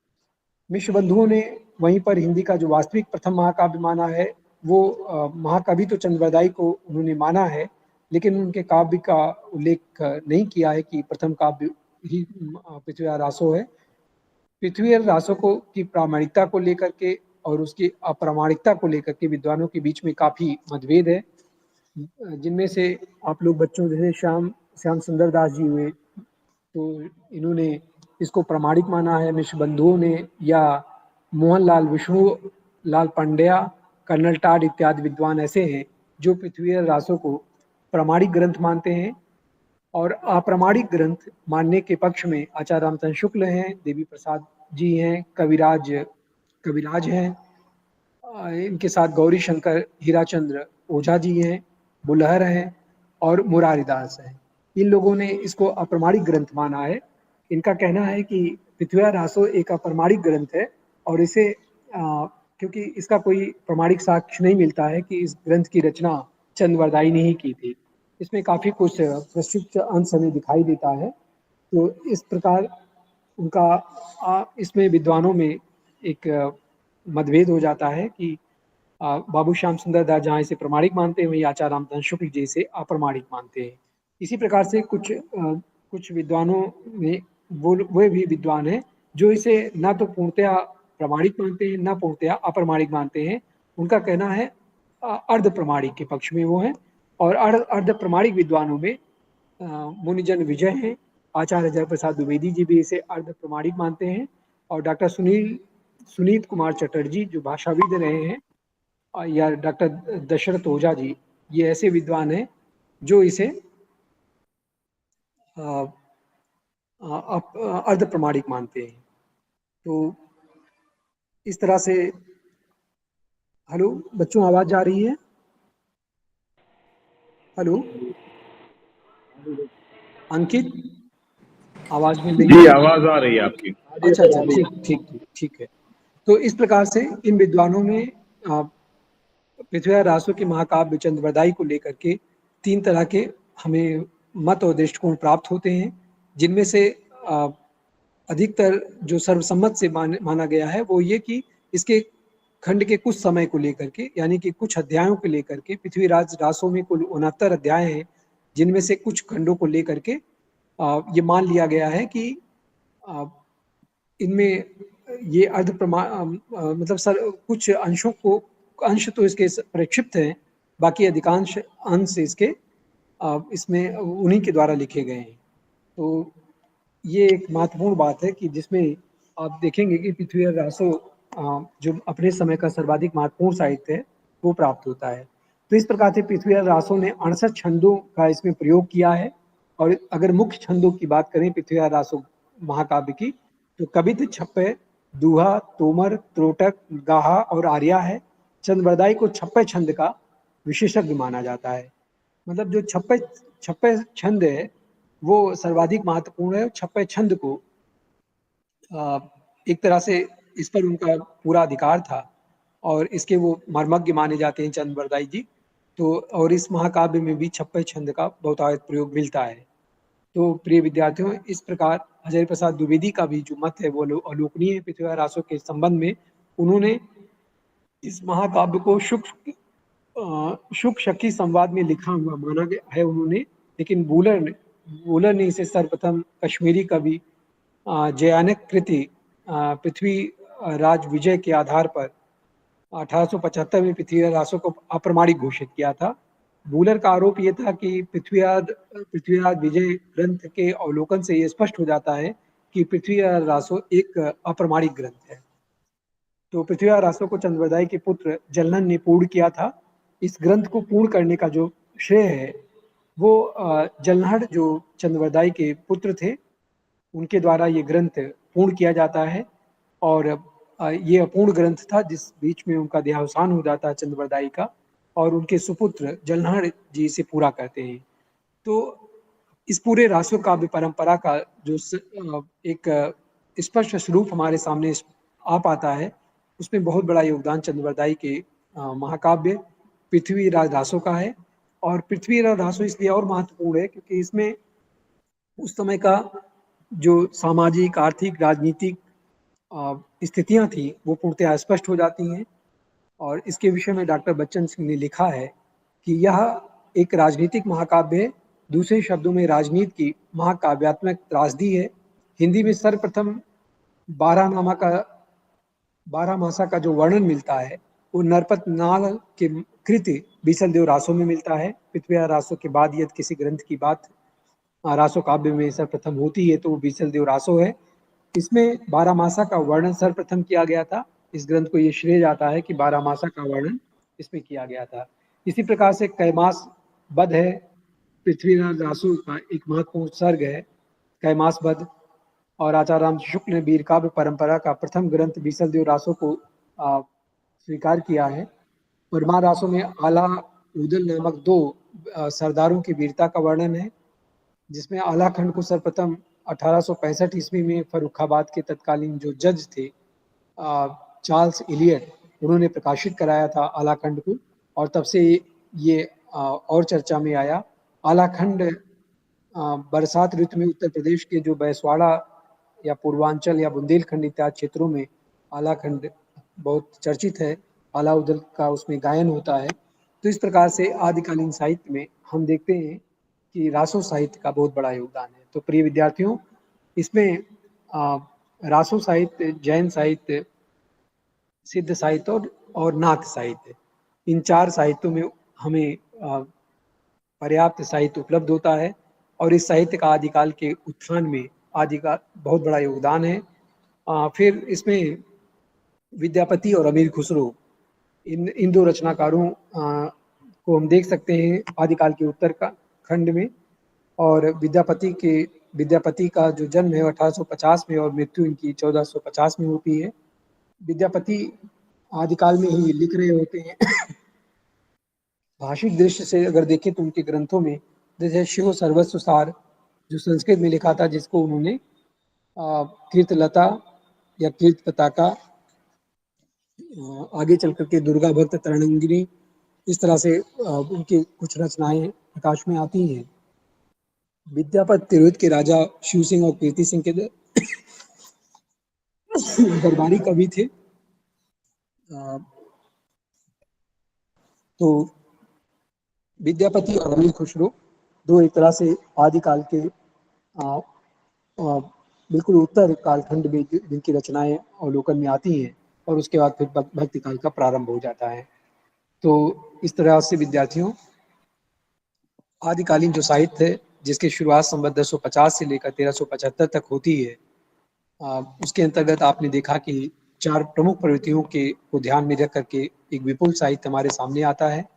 [SPEAKER 1] मिश्र बंधुओं ने वहीं पर हिंदी का जो वास्तविक प्रथम महाकाव्य माना है वो महाकवि तो चंद्रवरदाई को उन्होंने माना है, लेकिन उनके काव्य का उल्लेख नहीं किया है कि प्रथम काव्य ही पृथ्वीराज रासो है। पृथ्वीराज रासो को की प्रामाणिकता को लेकर के और उसकी अप्रामाणिकता को लेकर के विद्वानों के बीच में काफी मतभेद है, जिनमें से आप लोग बच्चों जैसे श्याम श्याम सुंदर दास जी हुए, तो इन्होंने इसको प्रामाणिक माना है। मिश्र बंधुओं ने या मोहनलाल विष्णु लाल पंड्या, कर्नल टाड इत्यादि विद्वान ऐसे हैं जो पृथ्वीराज रासो को प्रामाणिक ग्रंथ मानते हैं। और अप्रामाणिक ग्रंथ मानने के पक्ष में आचार्य रामचंद्र शुक्ल हैं, देवी प्रसाद जी हैं, कविराज हैं, इनके साथ गौरी शंकर हीराचंद्र ओझा जी हैं, बुलहर हैं और मुरारीदास हैं। इन लोगों ने इसको अप्रामाणिक ग्रंथ माना है। इनका कहना है कि पृथ्वीराज रासो एक अप्रामाणिक ग्रंथ है और इसे क्योंकि इसका कोई प्रमाणिक साक्ष्य नहीं मिलता है कि इस ग्रंथ की रचना चंद्रवरदाई ने ही की थी। इसमें काफी कुछ प्रस्तुत अंश हमें दिखाई देता है। तो इस प्रकार उनका इसमें विद्वानों में एक मतभेद हो जाता है कि बाबू श्याम सुंदर दास जहाँ इसे प्रमाणिक मानते हैं वहीं आचार्य रामचंद्र शुक्ल जी इसे अप्रमाणिक मानते हैं। इसी प्रकार से कुछ विद्वानों में वो भी विद्वान हैं जो इसे ना तो पूर्णतया प्रमाणिक मानते हैं ना पूर्णतया अप्रमाणिक मानते हैं। उनका कहना है अर्ध प्रमाणिक के पक्ष में वो है। और अर्ध प्रमाणिक विद्वानों में मुनिजन विजय हैं, आचार्य जयप्रसाद द्विवेदी जी भी इसे अर्ध प्रमाणिक मानते हैं, और डॉक्टर सुनीत कुमार चटर्जी जो भाषाविद रहे हैं, या डॉक्टर दशरथ ओझा जी, ये ऐसे विद्वान हैं जो इसे अर्ध प्रमाणिक मानते हैं। तो इस तरह से, हेलो बच्चों आवाज जा रही है? हेलो अंकित, आवाज मिल रही है?
[SPEAKER 3] जी आवाज आ रही है आपकी।
[SPEAKER 1] अच्छा अच्छा, ठीक है। तो इस प्रकार से इन विद्वानों में पृथ्वीराज रासो के महाकाव्य चंद्रवरदाई को लेकर के 3 तरह के हमें मत और दृष्टिकोण प्राप्त होते हैं, जिनमें से अधिकतर जो सर्वसम्मत से माना गया है वो ये कि इसके खंड के कुछ समय को लेकर के, यानी कि कुछ अध्यायों को लेकर के, पृथ्वीराज रासो में कुल 69 अध्याय हैं, जिनमें से कुछ खंडों को लेकर के ये मान लिया गया है कि इनमें ये मतलब कुछ अंश तो इसके प्रक्षिप्त हैं, बाकी अधिकांश अंश इसके इसमें उन्हीं के द्वारा लिखे गए हैं। तो ये एक महत्वपूर्ण बात है कि जिसमें आप देखेंगे कि पृथ्वीराज रासो जो अपने समय का सर्वाधिक महत्वपूर्ण साहित्य है वो प्राप्त होता है। तो इस प्रकार से पृथ्वीराज रासो ने 68 छंदों का इसमें प्रयोग किया है। और अगर मुख्य छंदों की बात करें पृथ्वीराज रासो महाकाव्य की, तो कवित, छप्पय, दूहा, तोमर, त्रोटक, गाहा और आर्या है। चंद्रवरदाई को छप्पय छंद का विशेषज्ञ माना जाता है। मतलब जो छप्पय छंद है वो सर्वाधिक महत्वपूर्ण है। छप्पय छंद को एक तरह से इस पर उनका पूरा अधिकार था और इसके वो मर्मज्ञ माने जाते हैं चंद्रवरदाई जी। तो और इस महाकाव्य में भी छप्पय छंद का बहुतायत प्रयोग मिलता है। तो प्रिय विद्यार्थियों, इस प्रकार हजारी प्रसाद द्विवेदी का भी जो मत है वो अलोकनीय है पृथ्वीराज रासो के संबंध में। उन्होंने इस महाकाव्य को शुक शकी संवाद में लिखा हुआ माना गया है उन्होंने, लेकिन बूलर वूलर ने इसे सर्वप्रथम कश्मीरी कवि जयानक कृति पृथ्वी राज विजय के आधार पर 1875 में पृथ्वीराज रासो को अप्रमाणिक घोषित किया था। वूलर का आरोप यह था कि पृथ्वीराज विजय ग्रंथ के अवलोकन से यह स्पष्ट हो जाता है कि पृथ्वीराज रासो एक अप्रमाणिक ग्रंथ है। तो पृथ्वीराज रासो को चंद्रवरदाई के पुत्र जलनन ने पूर्ण किया था। इस ग्रंथ को पूर्ण करने का जो श्रेय है वो जलनहड़ जो चंद्रवरदाई के पुत्र थे उनके द्वारा ये ग्रंथ पूर्ण किया जाता है। और ये अपूर्ण ग्रंथ था जिस बीच में उनका देहावसान हो जाता है चंद्रवरदाई का, और उनके सुपुत्र जलनहड़ जी इसे पूरा करते हैं। तो इस पूरे रासो काव्य परंपरा का जो एक स्पष्ट स्वरूप हमारे सामने आ पाता है उसमें बहुत बड़ा योगदान चंद्रवरदाई के महाकाव्य पृथ्वीराज रासो का है। और पृथ्वीराज रासो इसलिए और महत्वपूर्ण है क्योंकि इसमें उस समय का जो सामाजिक आर्थिक राजनीतिक स्थितियां थी वो पूर्णतः स्पष्ट हो जाती हैं। और इसके विषय में डॉक्टर बच्चन सिंह ने लिखा है कि यह एक राजनीतिक महाकाव्य है, दूसरे शब्दों में राजनीति की महाकाव्यात्मक त्रासदी है। हिंदी में सर्वप्रथम 12 मासा का जो वर्णन मिलता है वो नरपत नाल के कृति बीसल देव रासो में मिलता है। पृथ्वीराज रासो के बाद यदि किसी ग्रंथ की बात रासो काव्य में सर्वप्रथम होती है तो वो बीसल देव रासो है। इसमें 12 मासा का वर्णन सर्वप्रथम किया गया था। इस ग्रंथ को ये श्रेय जाता है कि 12 मासा का वर्णन इसमें किया गया था। इसी प्रकार से कैमास बध है, पृथ्वीराज रासो का एक महत्वपूर्ण सर्ग है कैमास बध। और आचार्य राम शुक्ल ने वीर काव्य परंपरा का प्रथम ग्रंथ बीसल देव रासो को स्वीकार किया है। परमा रासो में आला उदल नामक 2 सरदारों की वीरता का वर्णन है, जिसमें आला खंड को सर्वप्रथम 1865 ईस्वी में फर्रुखाबाद के तत्कालीन जो जज थे चार्ल्स इलियट उन्होंने प्रकाशित कराया था आलाखंड को। और तब से ये और चर्चा में आया। आलाखंड बरसात ऋतु में उत्तर प्रदेश के जो बैसवाड़ा या पूर्वांचल या बुंदेलखंड इत्यादि क्षेत्रों में आलाखंड बहुत चर्चित है। आलाउदल का उसमें गायन होता है। तो इस प्रकार से आदिकालीन साहित्य में हम देखते हैं कि रासो साहित्य का बहुत बड़ा योगदान है। तो प्रिय विद्यार्थियों, इसमें रासो साहित्य, जैन साहित्य, सिद्ध साहित्य और नाथ साहित्य, इन 4 साहित्यों में हमें पर्याप्त साहित्य उपलब्ध होता है। और इस साहित्य का आदिकाल के उत्थान में आदि का बहुत बड़ा योगदान है। फिर इसमें विद्यापति और अमीर खुसरो इन 2 रचनाकारों को हम देख सकते हैं आदिकाल के उत्तर का खंड में। और विद्यापति का जो जन्म है 1850 में और मृत्यु इनकी 1450 में होती है। विद्यापति आदिकाल में ही लिख रहे होते हैं। भाषिक दृष्टि से अगर देखें तो उनके ग्रंथों में जैसे शिव सर्वस्व सार जो संस्कृत में लिखा था, जिसको उन्होंने कीर्तलता या कीर्त पताका, आगे चल करके दुर्गा भक्त तरणंगिनी, इस तरह से उनकी कुछ रचनाएं प्रकाश में आती हैं। विद्यापति तिरहुत के राजा शिव सिंह और कीर्ति सिंह के दरबारी कवि थे। तो विद्यापति और अमीर खुसरो 2 एक तरह से आदिकाल के बिल्कुल उत्तर कालखंड में जिनकी रचनाएं अवलोकन में आती हैं और उसके बाद फिर भक्ति काल का प्रारंभ हो जाता है। तो इस तरह से विद्यार्थियों, आदिकालीन जो साहित्य है जिसकी शुरुआत संवत 1050 से लेकर 1375 तक होती है, उसके अंतर्गत आपने देखा कि 4 प्रमुख प्रवृत्तियों को ध्यान में रख करके एक विपुल साहित्य हमारे सामने आता है।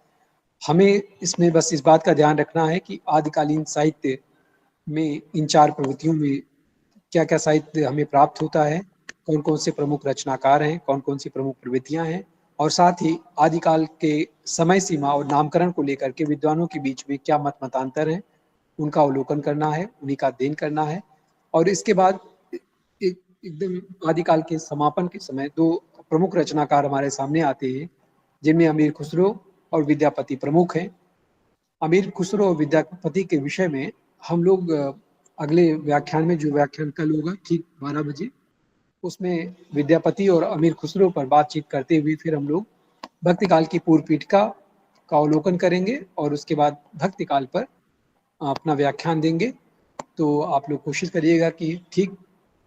[SPEAKER 1] हमें इसमें बस इस बात का ध्यान रखना है कि आदिकालीन साहित्य में इन 4 प्रवृत्तियों में क्या क्या साहित्य हमें प्राप्त होता है, कौन कौन से प्रमुख रचनाकार हैं, कौन कौन सी प्रमुख प्रवृत्तियां हैं, और साथ ही आदिकाल के समय सीमा और नामकरण को लेकर के विद्वानों के बीच में क्या मत मतांतर है, उनका अवलोकन करना है, उन्हीं का अध्ययन करना है। और इसके बाद एकदम आदिकाल के समापन के समय 2 प्रमुख रचनाकार हमारे सामने आते हैं, जिनमें अमीर खुसरो और विद्यापति प्रमुख हैं। अमीर खुसरो और विद्यापति के विषय में हम लोग अगले व्याख्यान में, जो व्याख्यान कल होगा ठीक 12 बजे, उसमें विद्यापति और अमीर खुसरो पर बातचीत करते हुए फिर हम लोग भक्ति काल की पूर्व पीठिका का अवलोकन करेंगे और उसके बाद भक्ति काल पर अपना व्याख्यान देंगे। तो आप लोग कोशिश करिएगा कि ठीक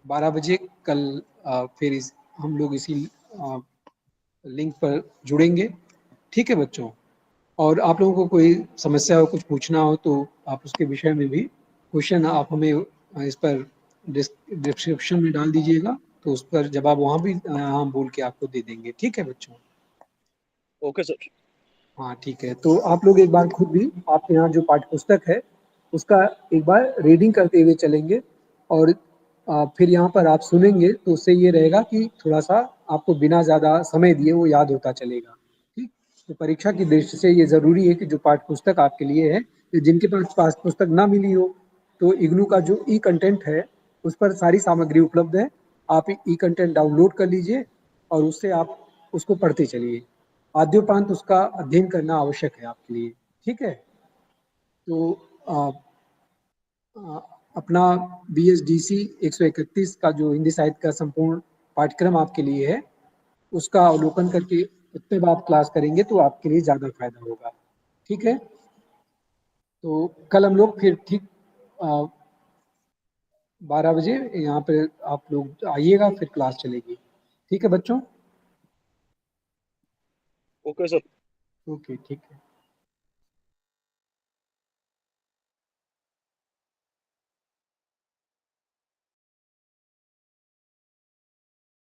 [SPEAKER 1] 12 बजे कल फिर हम लोग इसी लिंक पर जुड़ेंगे। ठीक है बच्चों? और आप लोगों को कोई समस्या हो, कुछ पूछना हो तो आप उसके विषय में भी क्वेश्चन आप हमें इस पर डिस्क्रिप्शन में डाल दीजिएगा, तो उस पर जवाब वहाँ भी हम बोल के आपको दे देंगे। ठीक है बच्चों?
[SPEAKER 3] Okay sir.
[SPEAKER 1] हाँ ठीक है। तो आप लोग एक बार खुद भी आपके यहाँ जो पाठ्य पुस्तक है उसका एक बार रीडिंग करते हुए चलेंगे, और फिर यहाँ पर आप सुनेंगे तो उससे ये रहेगा कि थोड़ा सा आपको बिना ज़्यादा समय दिए वो याद होता चलेगा। ठीक? तो परीक्षा की दृष्टि से ये ज़रूरी है कि जो पाठ्य पुस्तक आपके लिए है, जिनके पास पाठ्य पुस्तक ना मिली हो तो इग्नू का जो ई कंटेंट है उस पर सारी सामग्री उपलब्ध है। आप ई कंटेंट डाउनलोड कर लीजिए और उससे आप उसको पढ़ते चलिए। आद्योपांत उसका अध्ययन करना आवश्यक है आपके लिए। ठीक है? तो अपना BSDC 131 का जो हिंदी साहित्य का संपूर्ण पाठ्यक्रम आपके लिए है, उसका अवलोकन करके उसके बाद क्लास करेंगे तो आपके लिए ज़्यादा फायदा होगा। ठीक है? तो कल हम लोग फिर ठीक 12 बजे यहाँ पे आप लोग आइएगा, फिर क्लास चलेगी। ठीक है बच्चों?
[SPEAKER 3] Okay sir.
[SPEAKER 1] ओके, ठीक है।